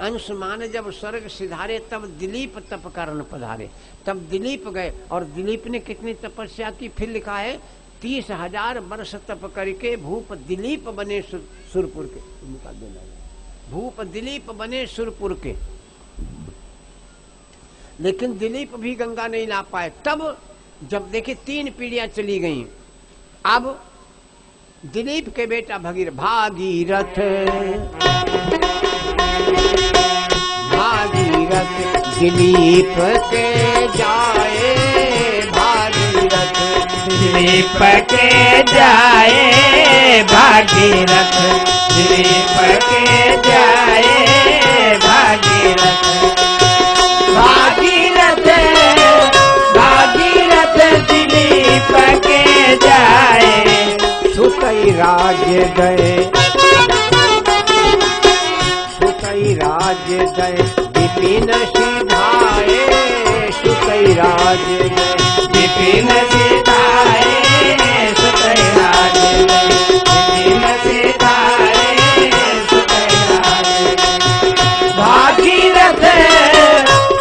अंशुमान जब स्वर्ग सिधारे तब दिलीप तप करन पधारे। तब दिलीप गए और दिलीप ने कितनी तपस्या की? फिर लिखा है 30,000 वर्ष तप करके भूप दिलीप बने सुरपुर के। निकाल देना, भूप दिलीप बने सुरपुर के। लेकिन दिलीप भी गंगा नहीं ला पाए। तब जब देखे 3 पीढ़ियां चली गई, अब दिलीप के बेटा भागीरथ दिलीप के जाए, भागीरथ दिलीप के जाए भागीरथ, दिलीप के जाए भागीरथ। सुतई राज्य गए, सुतई राज्य गए विपिन सिधाए, सुतई राज्य गए विपिन सिधाए, सुतई राज्य गए विपिन सिधाए, सुतई राज्य गए। भागीरथ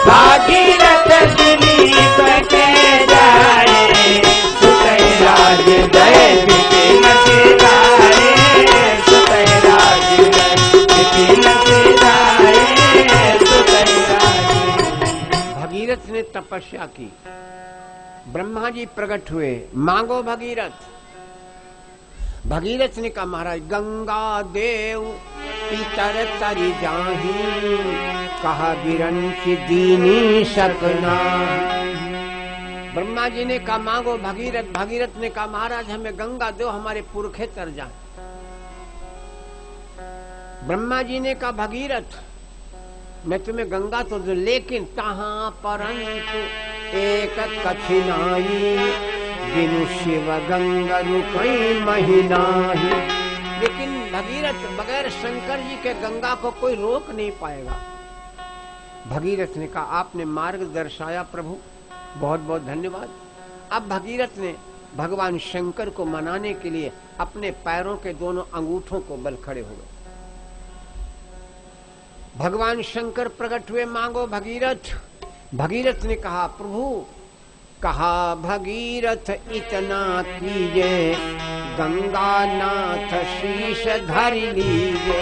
भागीरथ दिलीप के जाए, सुतई राज्य गए विपिन सिधाए, सुतई राज्य गए विपिन सिधाए, सुतई राज्य गए। भगीरथ ने तपस्या की, ब्रह्मा जी प्रकट हुए, मांगो भगीरथ। भगीरथ ने कहा महाराज गंगा देव पितर तरि जाहि, कहा विरंच दीनी सकना। ब्रह्मा जी ने कहा मांगो भगीरथ। भगीरथ ने कहा महाराज हमें गंगा दो, हमारे पुरखे तर जाए। ब्रह्मा जी ने कहा भगीरथ मैं तुम्हें गंगा तो दो, लेकिन तहां परंतु एक कठिनाई, बिनु शिव गंगा रुकई महिनाही। लेकिन भगीरथ बगैर शंकर जी के गंगा को कोई रोक नहीं पाएगा। भगीरथ ने कहा आपने मार्ग दर्शाया प्रभु, बहुत बहुत धन्यवाद। अब भगीरथ ने भगवान शंकर को मनाने के लिए अपने पैरों के दोनों अंगूठों को बल खड़े हो गए। भगवान शंकर प्रकट हुए, मांगो भगीरथ। भगीरथ ने कहा प्रभु, कहा भगीरथ इतना कीजिए, गंगा नाथ शीश धर लीजिए।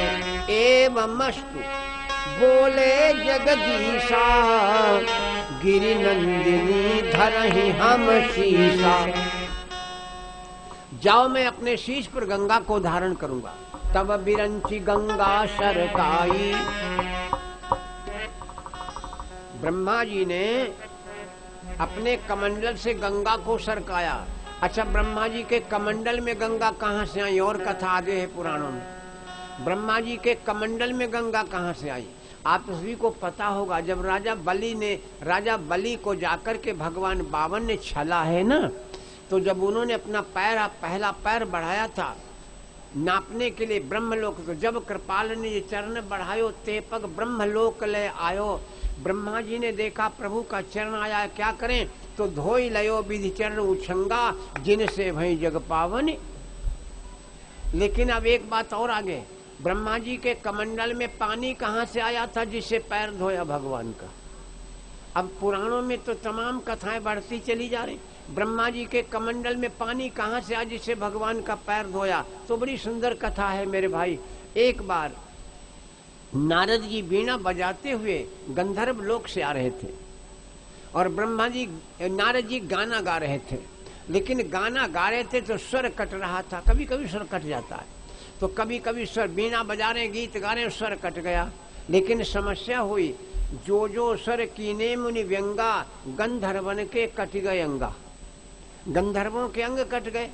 एवमस्तु बोले जगदीशा, गिरि नंदिनी धरहि हम शीशा। जाओ मैं अपने शीश पर गंगा को धारण करूंगा। तब बिरंची गंगा सरकाई। ब्रह्मा जी ने अपने कमंडल से गंगा को सरकाया। अच्छा, ब्रह्मा जी के कमंडल में गंगा कहाँ से आई? और कथा आगे है पुराणों में। ब्रह्मा जी के कमंडल में गंगा कहाँ से आई? आप सभी को पता होगा, जब राजा बलि को जाकर के भगवान बावन ने छला है ना, तो जब उन्होंने अपना पहला पैर बढ़ाया था नापने के लिए ब्रह्मलोक, तो जब कृपाल ने ये चरण बढ़ायो ते पग ब्रह्मलोक ले आयो। ब्रह्मा जी ने देखा प्रभु का चरण आया, क्या करें? तो धोई लयो विधि चरण उछंगा, जिनसे भई जग पावन। लेकिन अब एक बात और आगे, ब्रह्मा जी के कमंडल में पानी कहाँ से आया था जिससे पैर धोया भगवान का? अब पुराणों में तो तमाम कथाएं बढ़ती चली जा रही। ब्रह्मा जी के कमंडल में पानी कहाँ से आया जिससे भगवान का पैर धोया? तो बड़ी सुंदर कथा है मेरे भाई। एक बार नारद जी बीणा बजाते हुए गंधर्व लोक से आ रहे थे और नारद जी गाना गा रहे थे, लेकिन गाना गा रहे थे तो स्वर कट रहा था। कभी कभी स्वर कट जाता है, तो कभी कभी स्वर, बीणा बजा रहे गीत गा रहे स्वर कट गया। लेकिन समस्या हुई, जो जो स्वर कीने मुनि व्यंगा, गंधर्वन के कट गए अंगा। गंधर्वों के अंग कट गए।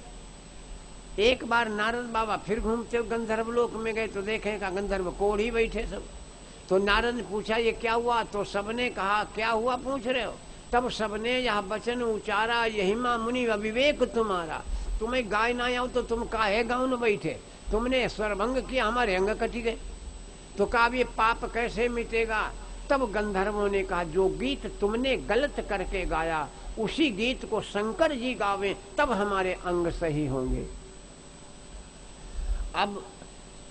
एक बार नारद बाबा फिर घूमते गंधर्व लोक में गए तो देखे का गंधर्व कोढ़ी बैठे सब। तो नारद ने पूछा ये क्या हुआ? तो सबने कहा क्या हुआ पूछ रहे हो? तब सबने यह वचन उचारा, यही मां मुनि अविवेक तुम्हारा, तुम्हें गाय ना आओ तो तुम काहे गाँव में बैठे? तुमने स्वरभंग किया, हमारे अंग कटी गए। तो कहा ये पाप कैसे मिटेगा? तब गंधर्वों ने कहा जो गीत तुमने गलत करके गाया उसी गीत को शंकर जी गावें, तब हमारे अंग सही होंगे। अब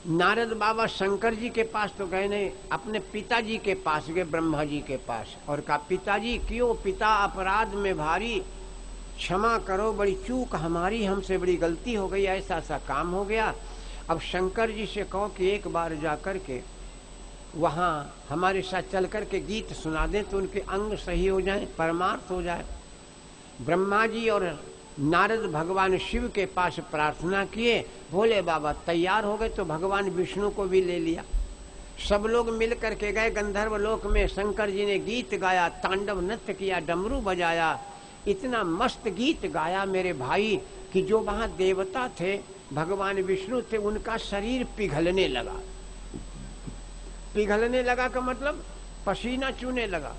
नारद बाबा शंकर जी के पास तो गए नहीं, अपने पिताजी के पास गए, ब्रह्मा जी के पास, और कहा पिताजी क्यों पिता अपराध में भारी, क्षमा करो, बड़ी चूक हमारी, हमसे बड़ी गलती हो गई, ऐसा ऐसा काम हो गया। अब शंकर जी से कहो कि एक बार जाकर के वहाँ हमारे साथ चल कर के गीत सुना दें तो उनके अंग सही हो जाए, परमार्थ हो जाए। ब्रह्मा जी और नारद भगवान शिव के पास प्रार्थना किए, भोले बाबा तैयार हो गए तो भगवान विष्णु को भी ले लिया। सब लोग मिल करके गए गंधर्व लोक में। शंकर जी ने गीत गाया, तांडव नृत्य किया, डमरू बजाया, इतना मस्त गीत गाया मेरे भाई कि जो वहाँ देवता थे, भगवान विष्णु थे, उनका शरीर पिघलने लगा। पिघलने लगा का मतलब पसीना चूने लगा।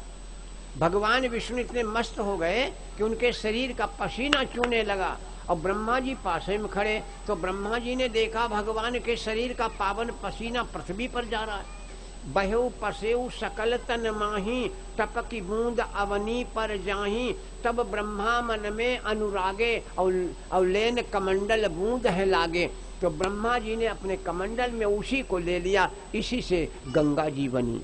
भगवान विष्णु इतने मस्त हो गए कि उनके शरीर का पसीना चूने लगा। और ब्रह्मा जी पास में खड़े। तो ब्रह्मा जी ने देखा भगवान के शरीर का पावन पसीना पृथ्वी पर जा रहा है। बहेउ पसेउ सकल तन माही, टपकी बूंद अवनी पर जाही। तब ब्रह्मा मन में अनुरागे, और लेन कमंडल बूंद है लागे। तो ब्रह्मा जी ने अपने कमंडल में उसी को ले लिया, इसी से गंगा जी बनी।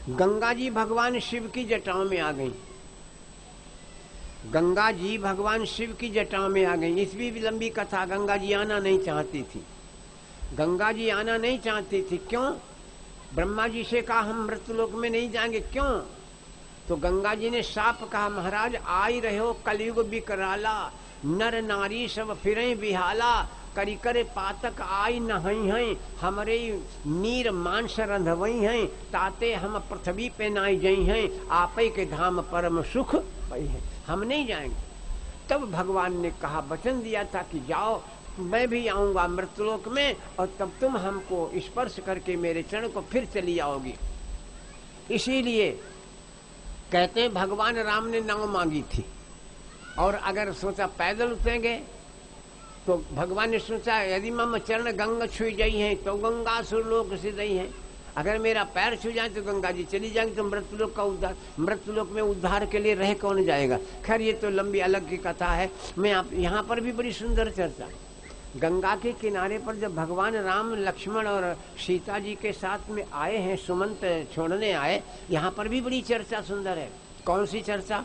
गंगा जी भगवान शिव की जटाओं में आ गई। गंगा जी भगवान शिव की जटाओं में आ गई। इसकी भी लंबी कथा। गंगा जी आना नहीं चाहती थी। गंगा जी आना नहीं चाहती थी। क्यों? ब्रह्मा जी से कहा हम मृत्युलोक में नहीं जाएंगे। क्यों? तो गंगा जी ने साफ कहा, महाराज आ ही रहे हो, कलयुग बिकराला, नर नारी सब फिरे बिहाला। करी करे पातक आई नहई हैं, हमरे नीर मांस रंधवई हैं। ताते हम पृथ्वी पे नाई जई हैं, आपे के धाम परम सुख पई है। हम नहीं जाएंगे। तब भगवान ने कहा, वचन दिया था कि जाओ, मैं भी आऊंगा मृत्युलोक में, और तब तुम हमको स्पर्श करके मेरे चरण को फिर चली आओगी। इसीलिए कहते हैं भगवान राम ने नाव मांगी थी, और अगर सोचा पैदल उतरेंगे तो भगवान ने सोचा यदि मम चरण गंगा छुई गई है तो गंगा सुरलोक से गई है। अगर मेरा पैर छू जाए तो गंगा जी चली जाएंगे, तो मृत्युलोक का उद्धार, मृत्युलोक में उद्धार के लिए रह कौन जाएगा। खैर ये तो लंबी अलग की कथा है। मैं आप यहाँ पर भी बड़ी सुंदर चर्चा। गंगा के किनारे पर जब भगवान राम लक्ष्मण और सीता जी के साथ में आए हैं, सुमंत छोड़ने आए, यहाँ पर भी बड़ी चर्चा सुंदर है। कौन सी चर्चा?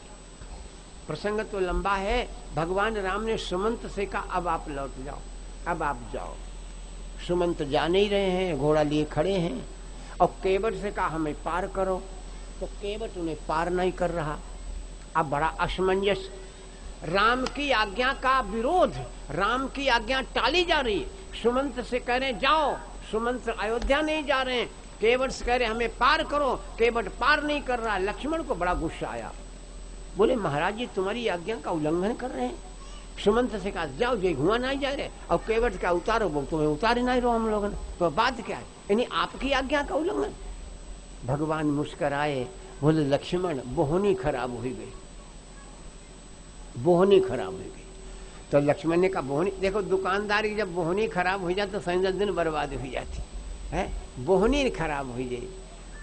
प्रसंग तो लंबा है। भगवान राम ने सुमंत से कहा अब आप लौट जाओ, अब आप जाओ। सुमंत जा नहीं रहे हैं, घोड़ा लिए खड़े हैं। और केवट से कहा हमें पार करो, तो केवट उन्हें पार नहीं कर रहा। अब बड़ा असमंजस, राम की आज्ञा का विरोध, राम की आज्ञा टाली जा रही है। सुमंत से कह रहे जाओ, सुमंत अयोध्या नहीं जा रहे हैं। केवट से कह रहे हमें पार करो, केवट पार नहीं कर रहा। लक्ष्मण को बड़ा गुस्सा आया, बोले महाराज जी तुम्हारी आज्ञा का उल्लंघन कर रहे हैं। सुमंत से कहा जाओ, जे हुआ नहीं जा रहे। और केवट का उतारो, वो तुम्हें उतारे नहीं रहो हम लोगों ने, तो बात क्या है? यानी आपकी आज्ञा का उल्लंघन। भगवान मुस्कुराए, बोले लक्ष्मण बोहनी खराब हो गई, बोहनी खराब हो गई। तो लक्ष्मण ने कहा बोहनी, देखो दुकानदारी जब बोहनी खराब हो जाए तो संजय दिन बर्बाद हो जाती है। बोहनी खराब हो गई,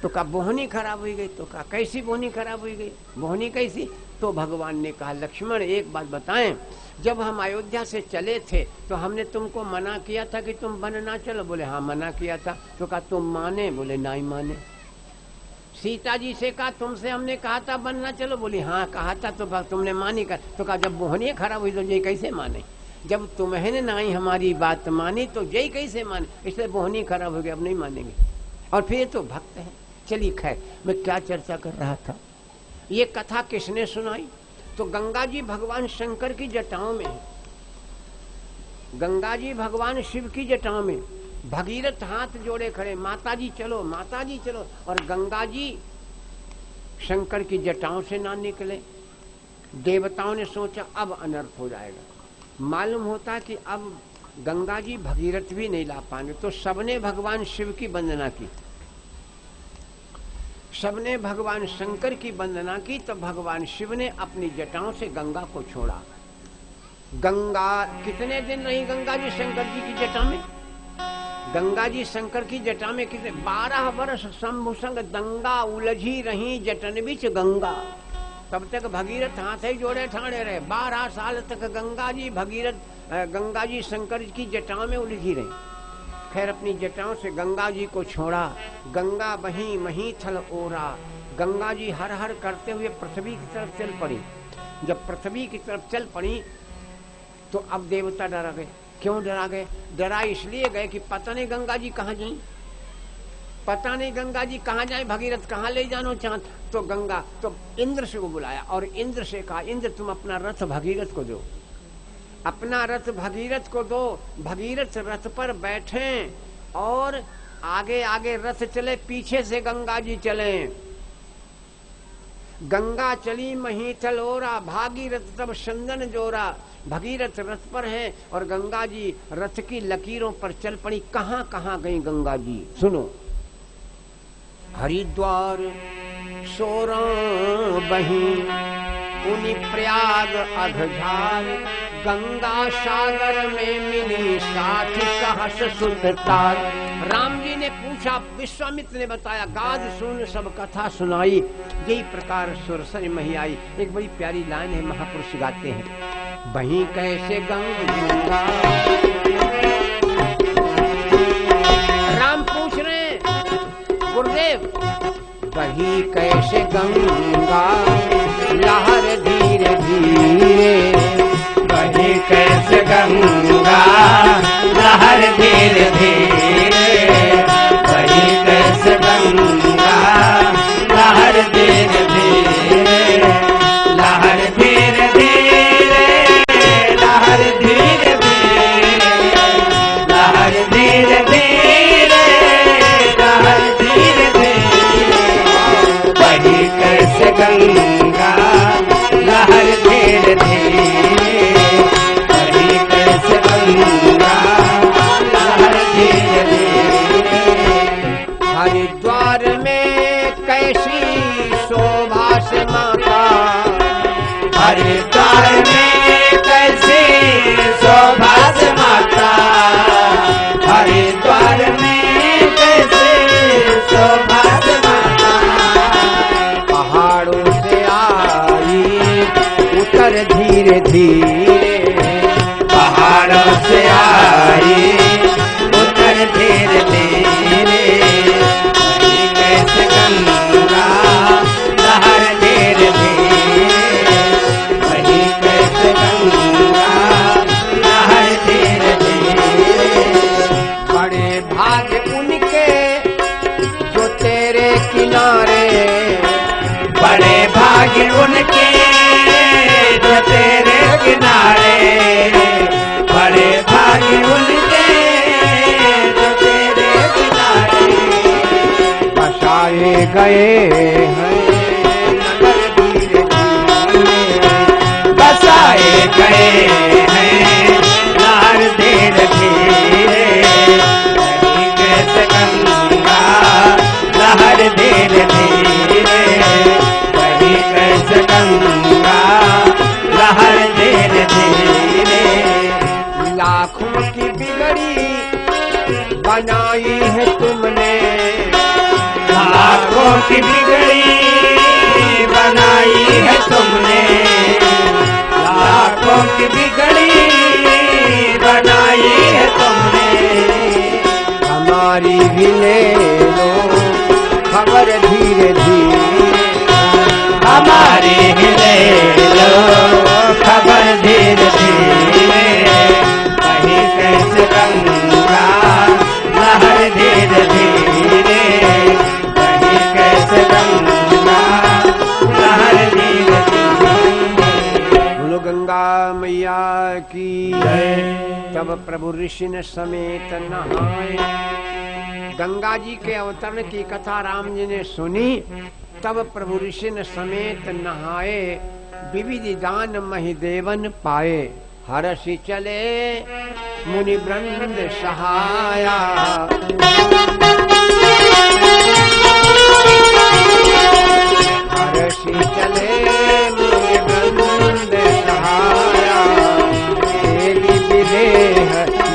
तो कहा बोहनी खराब हो गई। तो कहा कैसी बोहनी खराब हो गई, बोहनी कैसी? तो भगवान ने कहा लक्ष्मण एक बात बताएं, जब हम अयोध्या से चले थे तो हमने तुमको मना किया था कि तुम वन ना चलो। बोले हाँ मना किया था। तो कहा तुम माने? बोले नहीं माने। सीता जी से कहा तुमसे हमने कहा था वन ना चलो। बोली हाँ कहा था, तो तुमने मानी कर। तो कहा जब बोहनी खराब हुई तो जय कैसे माने? जब तुम्हें नहीं हमारी बात मानी तो जय कैसे माने? इसलिए बोहनी खराब हो गई, अब नहीं मानेंगे। और फिर तो भक्त है। चलिए खैर, मैं क्या चर्चा कर रहा था, ये कथा किसने सुनाई? तो गंगा जी भगवान शंकर की जटाओं में है। गंगा जी भगवान शिव की जटाओं में। भगीरथ हाथ जोड़े खड़े, माता जी चलो, माता जी चलो। और गंगा जी शंकर की जटाओं से ना निकले। देवताओं ने सोचा अब अनर्थ हो जाएगा। मालूम होता कि अब गंगा जी भगीरथ भी नहीं ला पाएंगे, तो सबने भगवान शिव की वंदना की, सबने भगवान शंकर की वंदना की। तो भगवान शिव ने अपनी जटाओं से गंगा को छोड़ा। गंगा कितने दिन रही गंगा जी शंकर जी की जटा में? गंगा जी शंकर की जटा में कितने? 12 वर्ष शंभु संग दंगा उलझी रही जटन बिच गंगा। तब तक भगीरथ हाथ ही जोड़े ठाड़े रहे। 12 साल तक गंगा जी शंकर की जटाओं में उलझी रही। खैर अपनी जटाओं से गंगा जी को छोड़ा। गंगा बही मही थल ओरा। गंगा जी हर हर करते हुए पृथ्वी की तरफ चल पड़ी। जब पृथ्वी की तरफ चल पड़ी तो अब देवता डरा गए। क्यों डरा गए? डरा इसलिए गए कि पता नहीं गंगा जी कहाँ जाए, पता नहीं गंगा जी कहाँ जाए, भगीरथ कहाँ ले जानो चाहत। तो इंद्र से को बुलाया और इंद्र से कहा इंद्र तुम अपना रथ भगीरथ को दो, अपना रथ भगीरथ को दो। भगीरथ रथ पर बैठे और आगे आगे रथ चले, पीछे से गंगा जी चले। गंगा चली महीथल ओरा, भागीरथ तब चंदन जोरा। भगीरथ रथ पर है और गंगा जी रथ की लकीरों पर चल पड़ी। कहाँ कहाँ गई गंगा जी? सुनो, हरिद्वार सोरा बही पुनि प्रयाग अघझार, गंगा सागर में मिली साथी सहस सुततार। राम जी ने पूछा, विश्वामित्र ने बताया, गाद सुन सब कथा सुनाई, यही प्रकार सुरसर मही आई। एक बड़ी प्यारी लाइन है, महापुरुष गाते हैं, वहीं कैसे गंगा। राम पूछ रहे हैं, गुरुदेव वहीं कैसे गंगा लहर धीरे धीरे, वहीं कैसे गंगा लहर धीरे धीरे, वहीं कैसे गंगा लहर धीरे धीरे, लहर धीरे धीरे, लहर धीरे धीरे, लहर धीरे धीरे, लहर धीरे धीरे, वहीं कैसे गंगा लहर धीरे धीरे, वहीं कैसे गंगा लहर धीरे धीरे। हरिद्वार में कैसी शोभा से माता, हरिद्वार में कैसी शोभा से माता, हरिद्वार में कैसी शोभा से माता, पहाड़ों से आई उतर धीरे धीरे, पहाड़ों से आई उतर धीरे धीरे, वहीं कैसे गंगा लहर धीरे धीरे, वहीं कैसे गंगा लहर धीरे धीरे। बड़े भाग्य उनके जो तेरे किनारे, बड़े भाग्य उनके जो तेरे किनारे, बड़े भाग्य उनके जो तेरे किनारे, बसाए गए हैं नगर धीरे धीरे, बसाए गए हैं लहर धीरे धीरे, वहीं कैसे गंगा लहर धीरे धीरे, वहीं कैसे गंगा लहर धीरे धीरे। लाखों की बिगड़ी बनाई है तुमने, लाखों की बिगड़ी बनाई है तुमने, लाखों की बिगड़ी बनाई है तुमने, हमारी भी ले लो खबर धीरे धीरे, हमारी भी ले लो खबर धीरे धीरे, वहीं कैसे गंगा लहर धीरे धीरे, वहीं कैसे गंगा लहर धीरे धीरे। बोलो गंगा मैया की जय। तब प्रभु ऋषि ने समेत नहाए, गंगा जी के अवतरण की कथा राम जी ने सुनी, तब प्रभु ऋषि ने समेत नहाए, विविधि दान महिदेवन पाए, हरषि चले मुनि वृंद सहाया, हरषि चले मुनि वृंद सहाया, देवी विदेह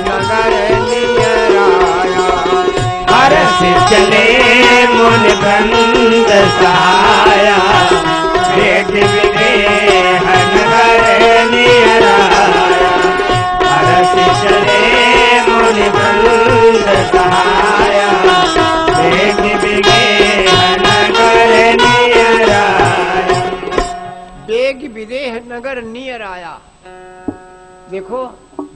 नगर नियर आया, हरषि चले मुनि वृंद सहाया, वेद विदेह नगर नियर आया, हरषि चले मुनि वृंद सहाया, वेद विदेह नगर नियर आया। बेग विदेह नगर नियर आया। देखो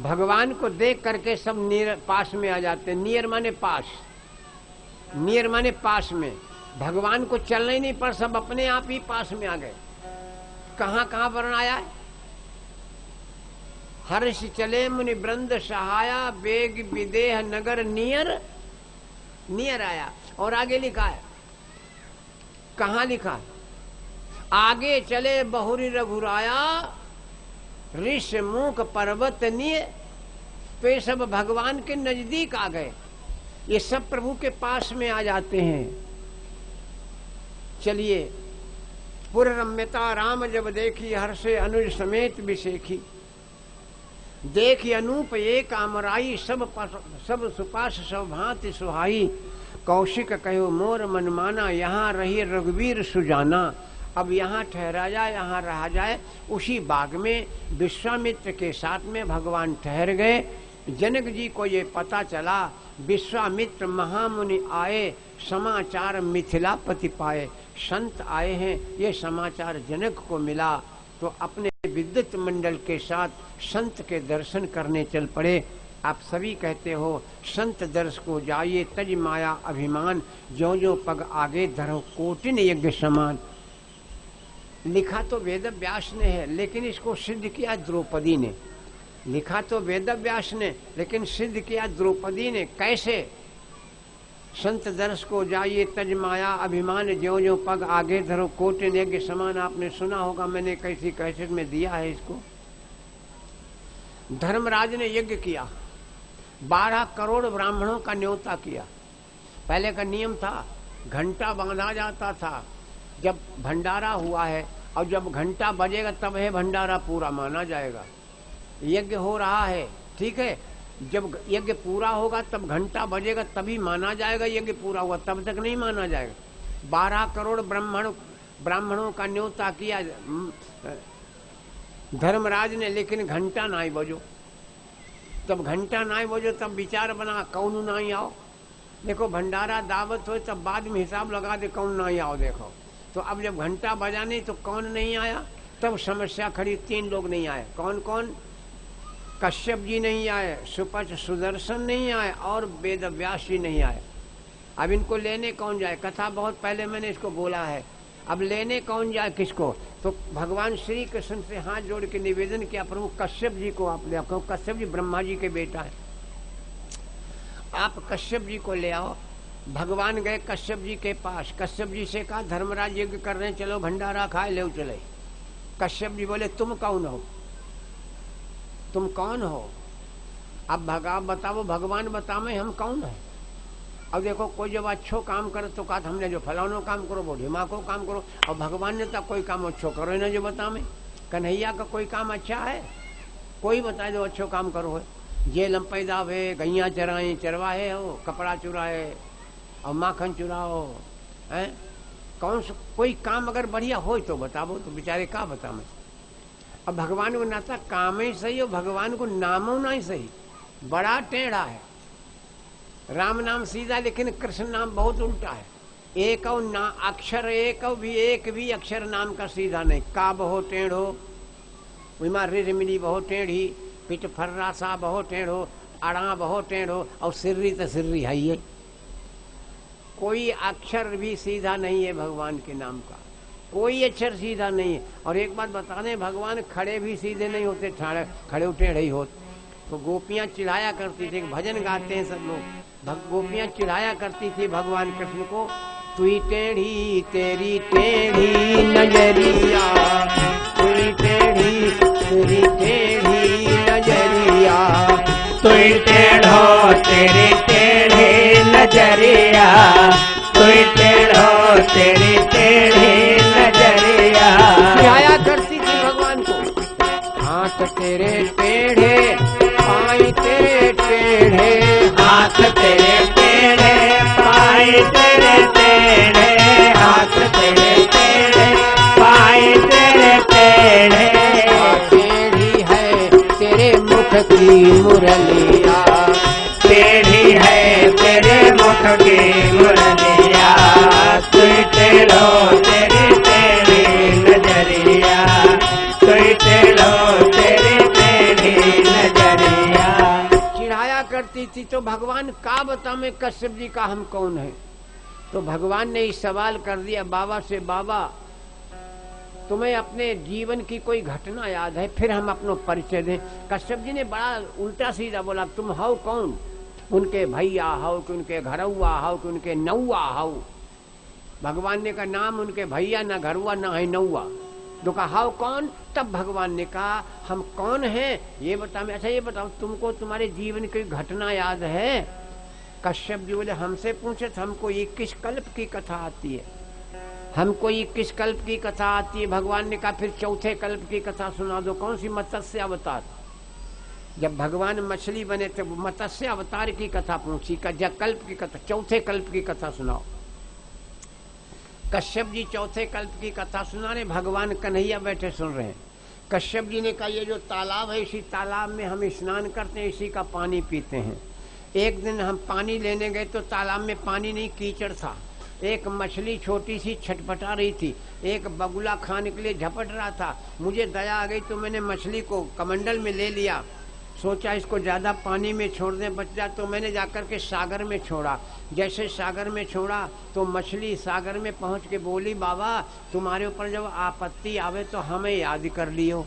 भगवान को देख करके सब नियर पास में आ जाते हैं। नियर माने पास, नियर माने पास में। भगवान को चलना ही नहीं पर सब अपने आप ही पास में आ गए। कहाँ कहाँ वर्ण आया है? हर्ष चले मुनि वृंद सहाया, बेग विदेह नगर नियर नियर आया। और आगे लिखा है, कहाँ लिखा है? आगे चले बहुरी रघुराया, ऋष मुख पर्वत निय। तो ये सब भगवान के नजदीक आ गए, ये सब प्रभु के पास में आ जाते हैं। चलिए पुर रम्यता राम जब देखी, हर्षे अनुज समेत बिसेखी। देखी अनूप एक आमराई, सब सुपास सब भांति सुहाई। कौशिक कहो मोर मन माना, यहाँ रही रघुवीर सुजाना। अब यहाँ ठहरा जाए, यहाँ रहा जाए। उसी बाग में विश्वामित्र के साथ में भगवान ठहर गए। जनक जी को ये पता चला, विश्वामित्र महामुनि आए, समाचार मिथिलापति पाए। संत आए हैं, ये समाचार जनक को मिला, तो अपने विद्युत मंडल के साथ संत के दर्शन करने चल पड़े। आप सभी कहते हो संत दर्श को जाइए, तज माया अभिमान, जो जो पग आगे धरो कोटिन यज्ञ समान। लिखा तो वेद व्यास ने है, लेकिन इसको सिद्ध किया द्रौपदी ने। लिखा तो वेद व्यास ने, लेकिन सिद्ध किया द्रौपदी ने। कैसे? संत दर्श को जाइए, तज माया अभिमान, ज्यो ज्यो पग आगे धरो कोटिन यज्ञ समान। आपने सुना होगा, मैंने कैसी कैसेट में दिया है इसको। धर्मराज ने यज्ञ किया, 12 करोड़ ब्राह्मणों का न्योता किया। पहले का नियम था, घंटा बांधा जाता था जब भंडारा हुआ है, और जब घंटा बजेगा तब है भंडारा पूरा माना जाएगा। यज्ञ हो रहा है, ठीक है, जब यज्ञ पूरा होगा तब घंटा बजेगा, तभी माना जाएगा यज्ञ पूरा हुआ, तब तक नहीं माना जाएगा। 12 करोड़ ब्राह्मणों का न्योता किया धर्मराज ने, लेकिन घंटा ना ही बजो। तब घंटा ना ही बजो, तब विचार बना कौन ना ही आओ। देखो भंडारा दावत हो तब बाद में हिसाब लगा दे कौन ना ही आओ। देखो तो अब जब घंटा बजा नहीं तो कौन नहीं आया, तब समस्या खड़ी। 3 लोग नहीं आए। कौन कौन? कश्यप जी नहीं आए, सुपच सुदर्शन नहीं आए, और वेद व्यास जी नहीं आए। अब इनको लेने कौन जाए? कथा बहुत पहले मैंने इसको बोला है। अब लेने कौन जाए किसको? तो भगवान श्री कृष्ण से हाथ जोड़ के निवेदन किया, प्रभु कश्यप जी को आप ले आओ। कश्यप जी ब्रह्मा जी के बेटा है, आप कश्यप जी को ले आओ। भगवान गए कश्यप जी के पास। कश्यप जी से कहा धर्मराज यज्ञ कर रहे हैं, चलो भंडारा खाए ले चले। कश्यप जी बोले तुम कौन हो? तुम कौन हो? अब बताओ, भगवान बतावे हम कौन है। अब देखो कोई जब अच्छो काम करे तो कहा हमने जो फलानो काम करो, वो ढिमाको काम करो। और भगवान ने तो कोई काम अच्छो करो ना जो बतावे। कन्हैया का कोई काम अच्छा है? कोई बताए जो अच्छो काम करो है। जे लंपैदा है, गैया चराए, चरवाहे हो, कपड़ा चुराए और माखन चुराओ, हैं? कौन सा कोई काम अगर बढ़िया हो तो बताओ, तो बेचारे का बतावे। अब भगवान को नाता काम ही सही हो, भगवान को नामो ना ही सही। बड़ा टेढ़ा है। राम नाम सीधा, लेकिन कृष्ण नाम बहुत उल्टा है। एक ना अक्षर एक भी अक्षर नाम का सीधा नहीं। का बहु टेढ़ो, विमा रिर मिली बहुत टेढ़ी, पिट फर्रा सा बहुत टेढ़ो, अड़ा बहुत टेढ़ो, और सिर्री तो सिर्री है ये। कोई अक्षर भी सीधा नहीं है भगवान के नाम का, कोई अक्षर सीधा नहीं है। और एक बात बताने, भगवान खड़े भी सीधे नहीं होते, खड़े टेढ़े ही होते। तो गोपियां चिढ़ाया करती थी, भजन गाते हैं सब लोग, गोपियां चिढ़ाया करती थी भगवान कृष्ण को, तुई टेढ़ी तेरी टेढ़ी नजरिया, तुई टेढ़ी तेरी टेढ़ी नजरिया, तुई टेढ़ो तेरी टेढ़ी नजरिया, तुई टेढ़ो तेरी टेढ़ी नजरिया। चिढ़ाया करती थी भगवान को। हाथ तेरे टेढ़े, पाई तेरे टेढ़े, हाथ तेरे टेढ़े, पाई तेरे टेढ़े, हाथ तेरे टेढ़े, पाई तेरे टेढ़े। टेढ़ी है तेरे मुख की मुरलिया, टेढ़ी है तेरे मुख की मुरलिया, तुई टेढ़ो तेरी टेढ़ी नजरिया, तुई टेढ़ो तेरी टेढ़ी नजरिया। चिढ़ाया करती थी। तो भगवान का बतावे कश्यप जी का हम कौन है? तो भगवान ने इस सवाल कर दिया बाबा से, बाबा तुम्हें अपने जीवन की कोई घटना याद है? फिर हम अपनो परिचय दें। कश्यप जी ने बड़ा उल्टा सीधा बोला, तुम हो कौन? उनके भैया हो कि उनके घरौआ हो कि उनके नौआ हो? भगवान ने कहा नाम उनके भैया ना घरौआ ना है नौआ। तो कहा हाउ कौन? तब भगवान ने कहा हम कौन हैं ये बताओ। अच्छा ये बताओ तुमको तुम्हारे जीवन की घटना याद है? कश्यप जी बोले हमसे पूछे तो हमको 21 कल्प की कथा आती है, हमको 21 कल्प की कथा आती है। भगवान ने कहा फिर चौथे कल्प की कथा सुना दो। कौन सी? मत्स्य अवतार। जब भगवान मछली बने तो मत्स्य अवतार की कथा पूछी, कल्प की कथा, चौथे कल्प की कथा सुनाओ। कश्यप जी चौथे कल्प की कथा सुना रहे, भगवान कन्हैया बैठे सुन रहे हैं। कश्यप जी ने कहा ये जो तालाब है, इसी तालाब में हम स्नान करते हैं, इसी का पानी पीते हैं। एक दिन हम पानी लेने गए तो तालाब में पानी नहीं, कीचड़ था। एक मछली छोटी सी छटपटा रही थी, एक बगुला खाने के लिए झपट रहा था। मुझे दया आ गई तो मैंने मछली को कमंडल में ले लिया, सोचा इसको ज़्यादा पानी में छोड़ दें बच जाए, तो मैंने जाकर के सागर में छोड़ा। जैसे सागर में छोड़ा तो मछली सागर में पहुंच के बोली, बाबा तुम्हारे ऊपर जब आपत्ति आवे तो हमें याद कर लियो।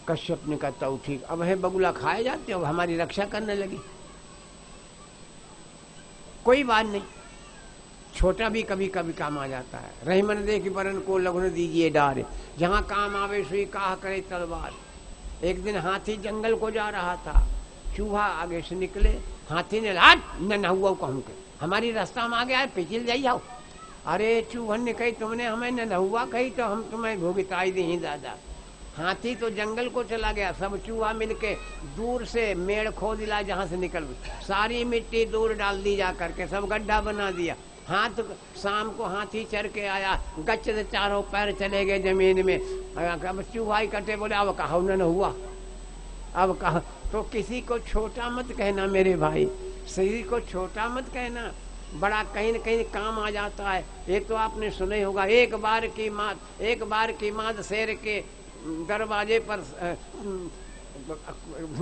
कश्यप ने कहा तो ठीक, अब है बगुला खाए जाते हो, हमारी रक्षा करने लगी। कोई बात नहीं, छोटा भी कभी कभी काम आ जाता है। रहीमन देख बरन को लघुन दीजिए डारे, जहाँ काम आवे सुई काह करे तलवार। एक दिन हाथी जंगल को जा रहा था, चूहा आगे से निकले, हाथी ने लाट न हुआ कहूँ के हमारी रास्ता में आ गया है, पिछल जाई जाओ। अरे चूहन ने कही तुमने हमें न हुआ कही तो हम तुम्हें भुगताई दी दादा। हाथी तो जंगल को चला गया, सब चूहा मिलके दूर से मेड़ खोद दिला, जहाँ से निकल सारी मिट्टी दूर डाल दी जा करके, सब गड्ढा बना दिया। हाथ शाम को हाथी चढ़ के आया, गच्च से चारों पैर चले गए जमीन में। अब चूहा कटे बोले अब कहा न हुआ, अब कहा। तो किसी को छोटा मत कहना मेरे भाई, शरीर को छोटा मत कहना, बड़ा कहीं न कहीं काम आ जाता है। ये तो आपने सुना ही होगा, एक बार की मात शेर के दरवाजे पर,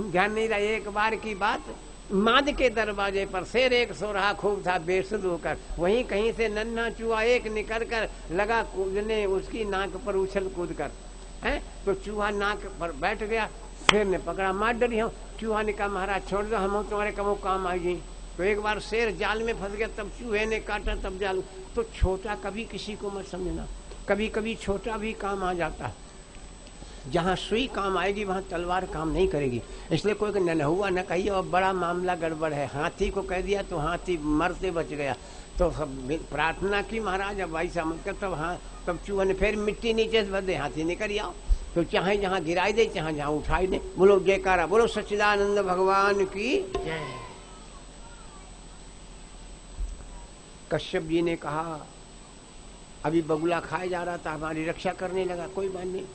ध्यान नहीं रहा, एक बार की बात माद के दरवाजे पर शेर एक सो रहा खूब था बेसुध होकर। वहीं कहीं से नन्हा चूहा एक निकल कर लगा कूदने उसकी नाक पर उछल कूद कर, है तो चूहा नाक पर बैठ गया, शेर ने पकड़ा, मार डरी हूँ। चूहा ने कहा महाराज छोड़ दो, हम तुम्हारे कमों काम आ गई। तो एक बार शेर जाल में फंस गया, तब चूहे ने काटा, तब जाल। तो छोटा कभी किसी को मत समझना, कभी कभी छोटा भी काम आ जाता है। जहाँ सुई काम आएगी वहाँ तलवार काम नहीं करेगी। इसलिए कोई न हुआ न कही, और बड़ा मामला गड़बड़ है। हाथी को कह दिया तो हाथी मरते बच गया। तो सब प्रार्थना की महाराज अब ऐसा मत कर, तब चूहा ने फिर मिट्टी नीचे से भर दे, हाथी निकल आओ। तो चाहे जहाँ गिराई दे, चाहे जहाँ उठाई दे। बोलो जयकारा, बोलो सच्चिदानंद भगवान की जय। कश्यप जी ने कहा अभी बगुला खाया जा रहा था, हमारी रक्षा करने लगा, कोई बात नहीं,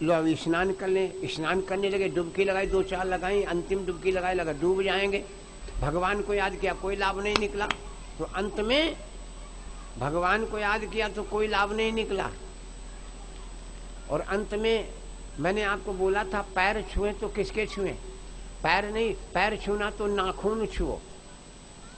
लो अभी स्नान कर लें। स्नान करने लगे, डुबकी लगाई, 2-4 लगाई, अंतिम डुबकी लगाई, लगा डूब जाएंगे। भगवान को याद किया, कोई लाभ नहीं निकला। तो अंत में भगवान को याद किया तो कोई लाभ नहीं निकला। और अंत में मैंने आपको बोला था पैर छुए तो किसके छुए? पैर नहीं, पैर छूना तो नाखून छुओ।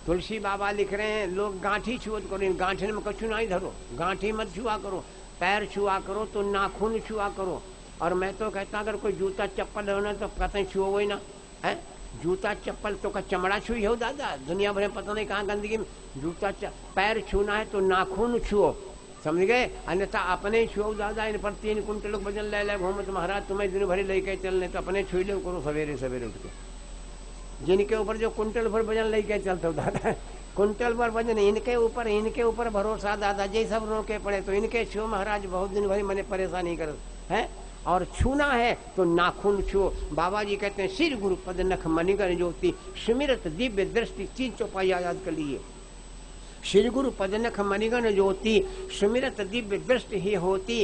तुलसी बाबा लिख रहे हैं लोग गांठी छुओ करो, गांठे में कछु नहीं धरो, गांठी मत छुआ करो, पैर छुआ करो तो नाखून छुआ करो। और मैं तो कहता अगर कोई जूता चप्पल होना तो कहते हैं छुओ ही ना, है जूता चप्पल तो का चमड़ा छुई हो दादा, दुनिया भर में पता नहीं कहाँ गंदगी में जूता पैर छूना है तो नाखून छुओ, समझ गए? अन्यथा अपने छुओ दादा। इन पर 3 कुंटल वजन ले घूमत महाराज, तुम्हें दिन भरी लेके चलने तो अपने छुई ले करो सवेरे सवेरे उठ के। जिनके ऊपर जो कुंटल भर वजन लेके चलते हो दादा, कुंटल भर वजन इनके ऊपर भरोसा दादा जी, सब रोके पड़े तो इनके छुओ महाराज, बहुत दिन भरी मैंने परेशानी कर है। और छूना है तो नाखून छुओ। बाबा जी कहते हैं सिर गुरु पद नख मणिगण ज्योति सुमिरत दिव्य दृष्टि, 3 चौपाई याद कर लिए। श्री गुरु पद नख मणिगण ज्योति सुमिरत दिव्य दृष्टि ही होती।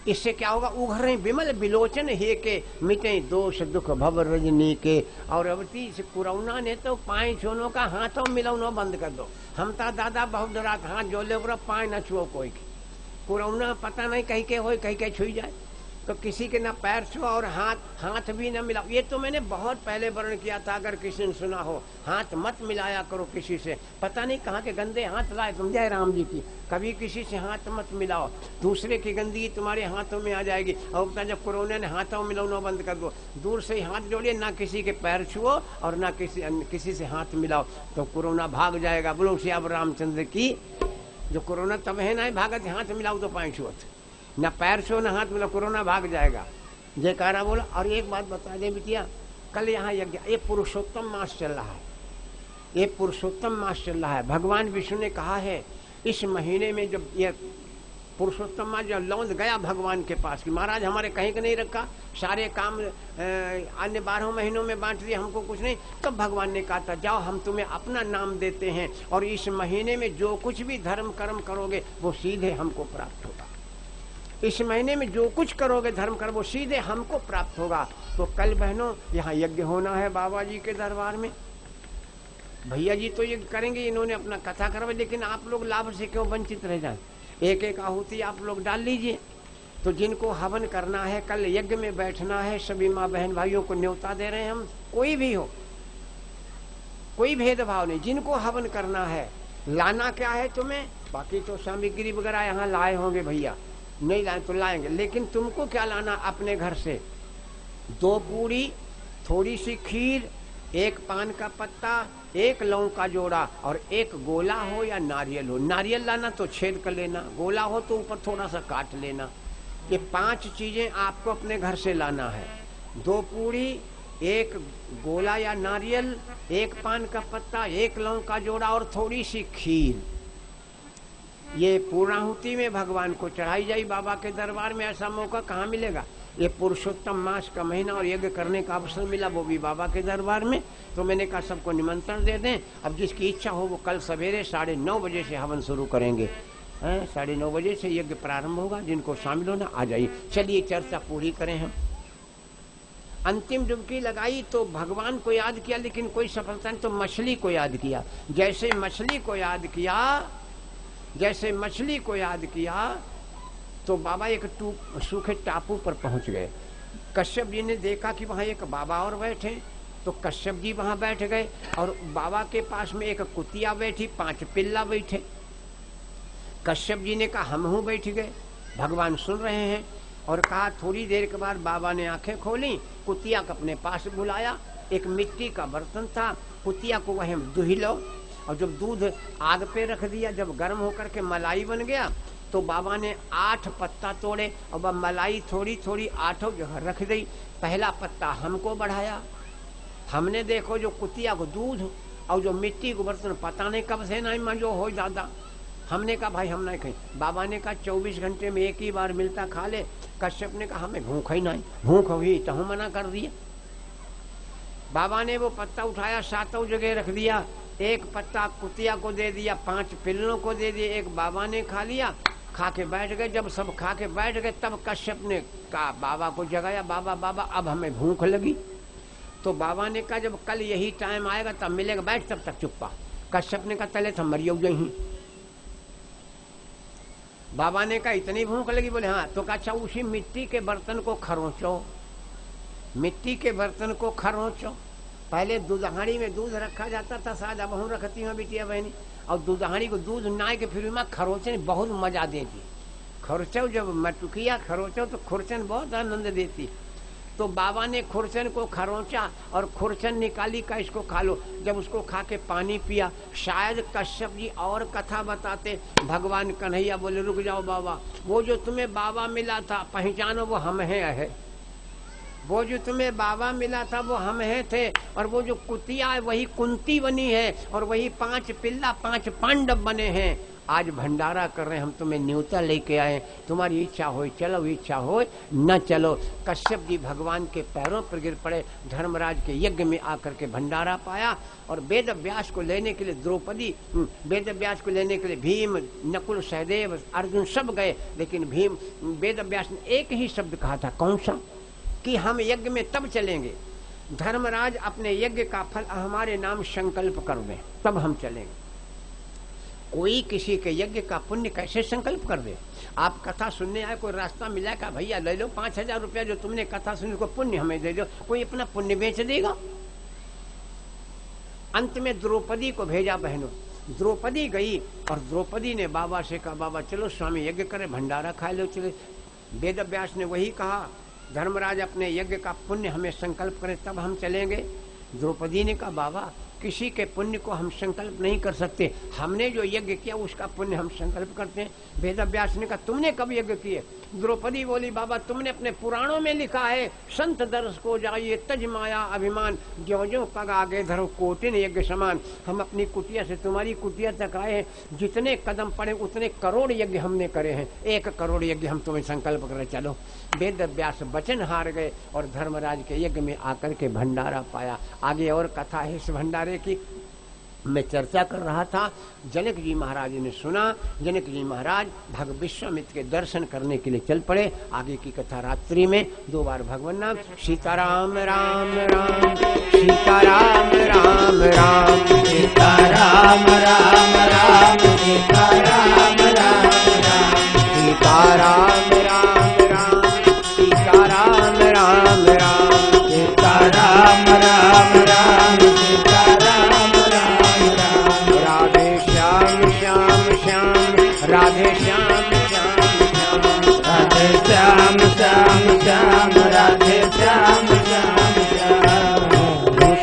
इससे क्या होगा? उघरे विमल विलोचन हे के मिटे दोष दुख भव रजनी के। और अवती से कुरौना ने तो पाए छूनो का हाथों मिलौनो बंद कर दो। हम ता दादा बहुत डरा हाथ जोले पाए न छुओ कोई के। कुरौना पता नहीं कहीं के हो, कहीं के छुई जाए तो किसी के ना पैर छुआ और हाथ भी न मिलाओ। ये तो मैंने बहुत पहले वर्ण किया था, अगर किसी ने सुना हो। हाथ मत मिलाया करो किसी से, पता नहीं कहाँ के गंदे हाथ लाए तुम जय राम जी की। कभी किसी से हाथ मत मिलाओ, दूसरे की गंदगी तुम्हारे हाथों में आ जाएगी। और जब कोरोना ने हाथों मिलाना बंद कर दो, दूर से ही हाथ जोड़िए, ना किसी के पैर छुओ और ना किसी से हाथ मिलाओ, तो कोरोना भाग जाएगा। बोलो श्री रामचंद्र की। जो कोरोना तब है ना भागत, हाथ मिलाओ तो पाए छुओ, ना पैर छो ना हाथ मिला, कोरोना भाग जाएगा। जयकारा बोला। और एक बात बता दें बिटिया, कल यहाँ यज्ञ, ये पुरुषोत्तम मास चल रहा है, ये पुरुषोत्तम मास चल रहा है। भगवान विष्णु ने कहा है इस महीने में जब ये पुरुषोत्तम जब लौंद गया भगवान के पास कि महाराज हमारे कहीं का नहीं रखा, सारे काम अन्य 12 महीनों में बांट दिए, हमको कुछ नहीं। तब भगवान ने कहा था जाओ हम तुम्हें अपना नाम देते हैं और इस महीने में जो कुछ भी धर्म कर्म करोगे वो सीधे हमको प्राप्त होगा। इस महीने में जो कुछ करोगे धर्म कर्म वो सीधे हमको प्राप्त होगा। तो कल बहनों यहाँ यज्ञ होना है बाबा जी के दरबार में। भैया जी तो यज्ञ करेंगे, इन्होंने अपना कथा करवा, लेकिन आप लोग लाभ से क्यों वंचित रह जाए? एक एक आहुति आप लोग डाल लीजिए। तो जिनको हवन करना है, कल यज्ञ में बैठना है, सभी माँ बहन भाइयों को न्योता दे रहे हैं हम, कोई भी हो, कोई भेदभाव नहीं। जिनको हवन करना है, लाना क्या है तुम्हें, बाकी तो सामग्री वगैरह यहाँ लाए होंगे भैया, नहीं लाए तो लाएंगे, लेकिन तुमको क्या लाना अपने घर से? 2 पूरी, थोड़ी सी खीर, 1 पान का पत्ता, 1 लौंग का जोड़ा और 1 गोला हो या नारियल हो। नारियल लाना तो छेद कर लेना, गोला हो तो ऊपर थोड़ा सा काट लेना। ये 5 चीजें आपको अपने घर से लाना है। 2 पूरी, 1 गोला या नारियल, 1 पान का पत्ता, 1 लौंग का जोड़ा और थोड़ी सी खीर। ये पूर्णाहुति में भगवान को चढ़ाई जाई बाबा के दरबार में। ऐसा मौका कहाँ मिलेगा? ये पुरुषोत्तम मास का महीना और यज्ञ करने का अवसर मिला, वो भी बाबा के दरबार में। तो मैंने कहा सबको निमंत्रण दे दें। अब जिसकी इच्छा हो वो कल सवेरे 9:30 बजे से हवन शुरू करेंगे। 9:30 बजे से यज्ञ प्रारंभ होगा। जिनको शामिल होना आ जाइए। चलिए चर्चा पूरी करें हम। अंतिम डुबकी लगाई तो भगवान को याद किया, लेकिन कोई सफलता नहीं, तो मछली को याद किया। जैसे मछली को याद किया तो बाबा एक सूखे टापू पर पहुंच गए। कश्यप जी ने देखा कि वहां एक बाबा और बैठे, तो कश्यप जी वहां बैठ गए और बाबा के पास में एक कुतिया बैठी, 5 पिल्ला बैठे। कश्यप जी ने कहा हम हूँ बैठ गए। भगवान सुन रहे हैं और कहा। थोड़ी देर के बाद बाबा ने आंखें खोली, कुतिया को अपने पास बुलाया। एक मिट्टी का बर्तन था, कुतिया को वहीं दूध लो, और जब दूध आग पे रख दिया, जब गर्म होकर के मलाई बन गया तो बाबा ने 8 पत्ता तोड़े और वह मलाई थोड़ी थोड़ी 8 जगह रख दी। पहला पत्ता हमको बढ़ाया, हमने देखो जो कुतिया को दूध और जो मिट्टी को बर्तन पता नहीं कब से नहीं मंजो हो दादा। हमने कहा भाई हम नहीं खाई। बाबा ने कहा 24 घंटे में एक ही बार मिलता, खा ले। कश्यप ने कहा हमें भूख ही नहीं, भूख हुई तो हम मना कर दिया। बाबा ने वो पत्ता उठाया, 7 जगह रख दिया। 1 पत्ता कुतिया को दे दिया, 5 पिल्लों को दे दिया, 1 बाबा ने खा लिया। खा के बैठ गए। जब सब खा के बैठ गए तब कश्यप ने कहा, बाबा को जगाया, बाबा बाबा अब हमें भूख लगी। तो बाबा ने कहा जब कल यही टाइम आएगा तब मिलेगा, बैठ तब तक चुप्पा। कश्यप ने कहा तले तो मरियो गई। बाबा ने कहा इतनी भूख लगी? बोले हाँ। तो कहा अच्छा उसी मिट्टी के बर्तन को खरोचो, मिट्टी के बर्तन को खरोचो। पहले दूधहाड़ी में दूध रखा जाता था, शायद अब हम रखती हूँ बिटिया बहनी, और दूधहाड़ी को दूध नाय के फिर खरोचने बहुत मजा देती। खरोचो जब मटुकिया खरोचो तो खुरचन बहुत आनंद देती। तो बाबा ने खुरचन को खरोचा और खुरचन निकाली का इसको खा लो। जब उसको खा के पानी पिया, शायद कश्यप जी और कथा बताते। भगवान कन्हैया बोले रुक जाओ बाबा, वो जो तुम्हें बाबा मिला था पहचानो, वो हम है। वो जो तुम्हें बाबा मिला था वो हम है थे, और वो जो कुतिया है वही कुंती बनी है, और वही 5 पिल्ला 5 पांडव बने हैं। आज भंडारा कर रहे हैं, हम तुम्हें न्योता लेके आए, तुम्हारी इच्छा हो चलो, इच्छा हो न चलो। कश्यप जी भगवान के पैरों पर गिर पड़े, धर्मराज के यज्ञ में आकर के भंडारा पाया। और वेद व्यास को लेने के लिए द्रौपदी, वेद व्यास को लेने के लिए भीम, नकुल, सहदेव, अर्जुन सब गए, लेकिन भीम वेद व्यास ने एक ही शब्द कहा था, कौन सा? कि हम यज्ञ में तब चलेंगे धर्मराज अपने यज्ञ का फल हमारे नाम संकल्प कर दें, तब हम चलेंगे। कोई किसी के यज्ञ का पुण्य कैसे संकल्प कर दे? आप कथा सुनने आए, कोई रास्ता मिला का भैया ले लो 5000 रुपया जो तुमने कथा सुनी को पुण्य हमें दे दो, कोई अपना पुण्य बेच देगा? अंत में द्रौपदी को भेजा। बहनों द्रौपदी गई और द्रौपदी ने बाबा से कहा बाबा चलो स्वामी यज्ञ करे, भंडारा खा लो चले। वेद व्यास ने वही कहा, धर्मराज अपने यज्ञ का पुण्य हमें संकल्प करे तब हम चलेंगे। द्रौपदी ने कहा बाबा किसी के पुण्य को हम संकल्प नहीं कर सकते। हमने जो यज्ञ किया उसका पुण्य हम संकल्प करते हैं। वेद व्यास ने कहा तुमने कब यज्ञ किए? द्रौपदी बोली बाबा तुमने अपने पुराणों में लिखा है, संत दर्श को जाइए तज माया अभिमान, ज्यो ज्यो पग आगे धरो कोटिन यज्ञ समान। हम अपनी कुटिया से तुम्हारी कुटिया तक आए हैं, जितने कदम पड़े उतने करोड़ यज्ञ हमने करे हैं, 1 करोड़ यज्ञ हम तुम्हें संकल्प कर चलो। वेद व्यास वचन हार गए और धर्मराज के यज्ञ में आकर के भंडारा पाया। आगे और कथा है इस भंडारे की, मैं चर्चा कर रहा था। जनक जी महाराज ने सुना। जनक जी महाराज भग विश्वामित्र के दर्शन करने के लिए चल पड़े। आगे की कथा रात्रि में 2 बार भगवान नाम सीताराम राम राम, सीताराम राम राम, सीताराम राम राम, सीताराम राम राम, सीताराम राम राम, सीताराम राम राम, सीताराम राम राम, सीताराम राम राम, राधे श्याम श्याम श्याम, राधे श्याम श्याम श्याम, राधे श्याम श्याम श्याम, राधे श्याम श्याम श्याम।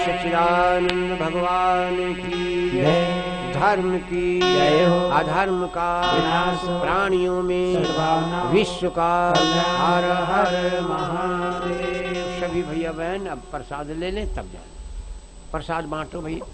सच्चिदानंद भगवान की जय। धर्म की जय हो। अधर्म का विनाश हो। प्राणियों में सद्भावना हो। विश्व का कल्याण। हर हर महादेव। सभी भैया बहन अब प्रसाद ले लें तब जाए। प्रसाद बांटो भैया।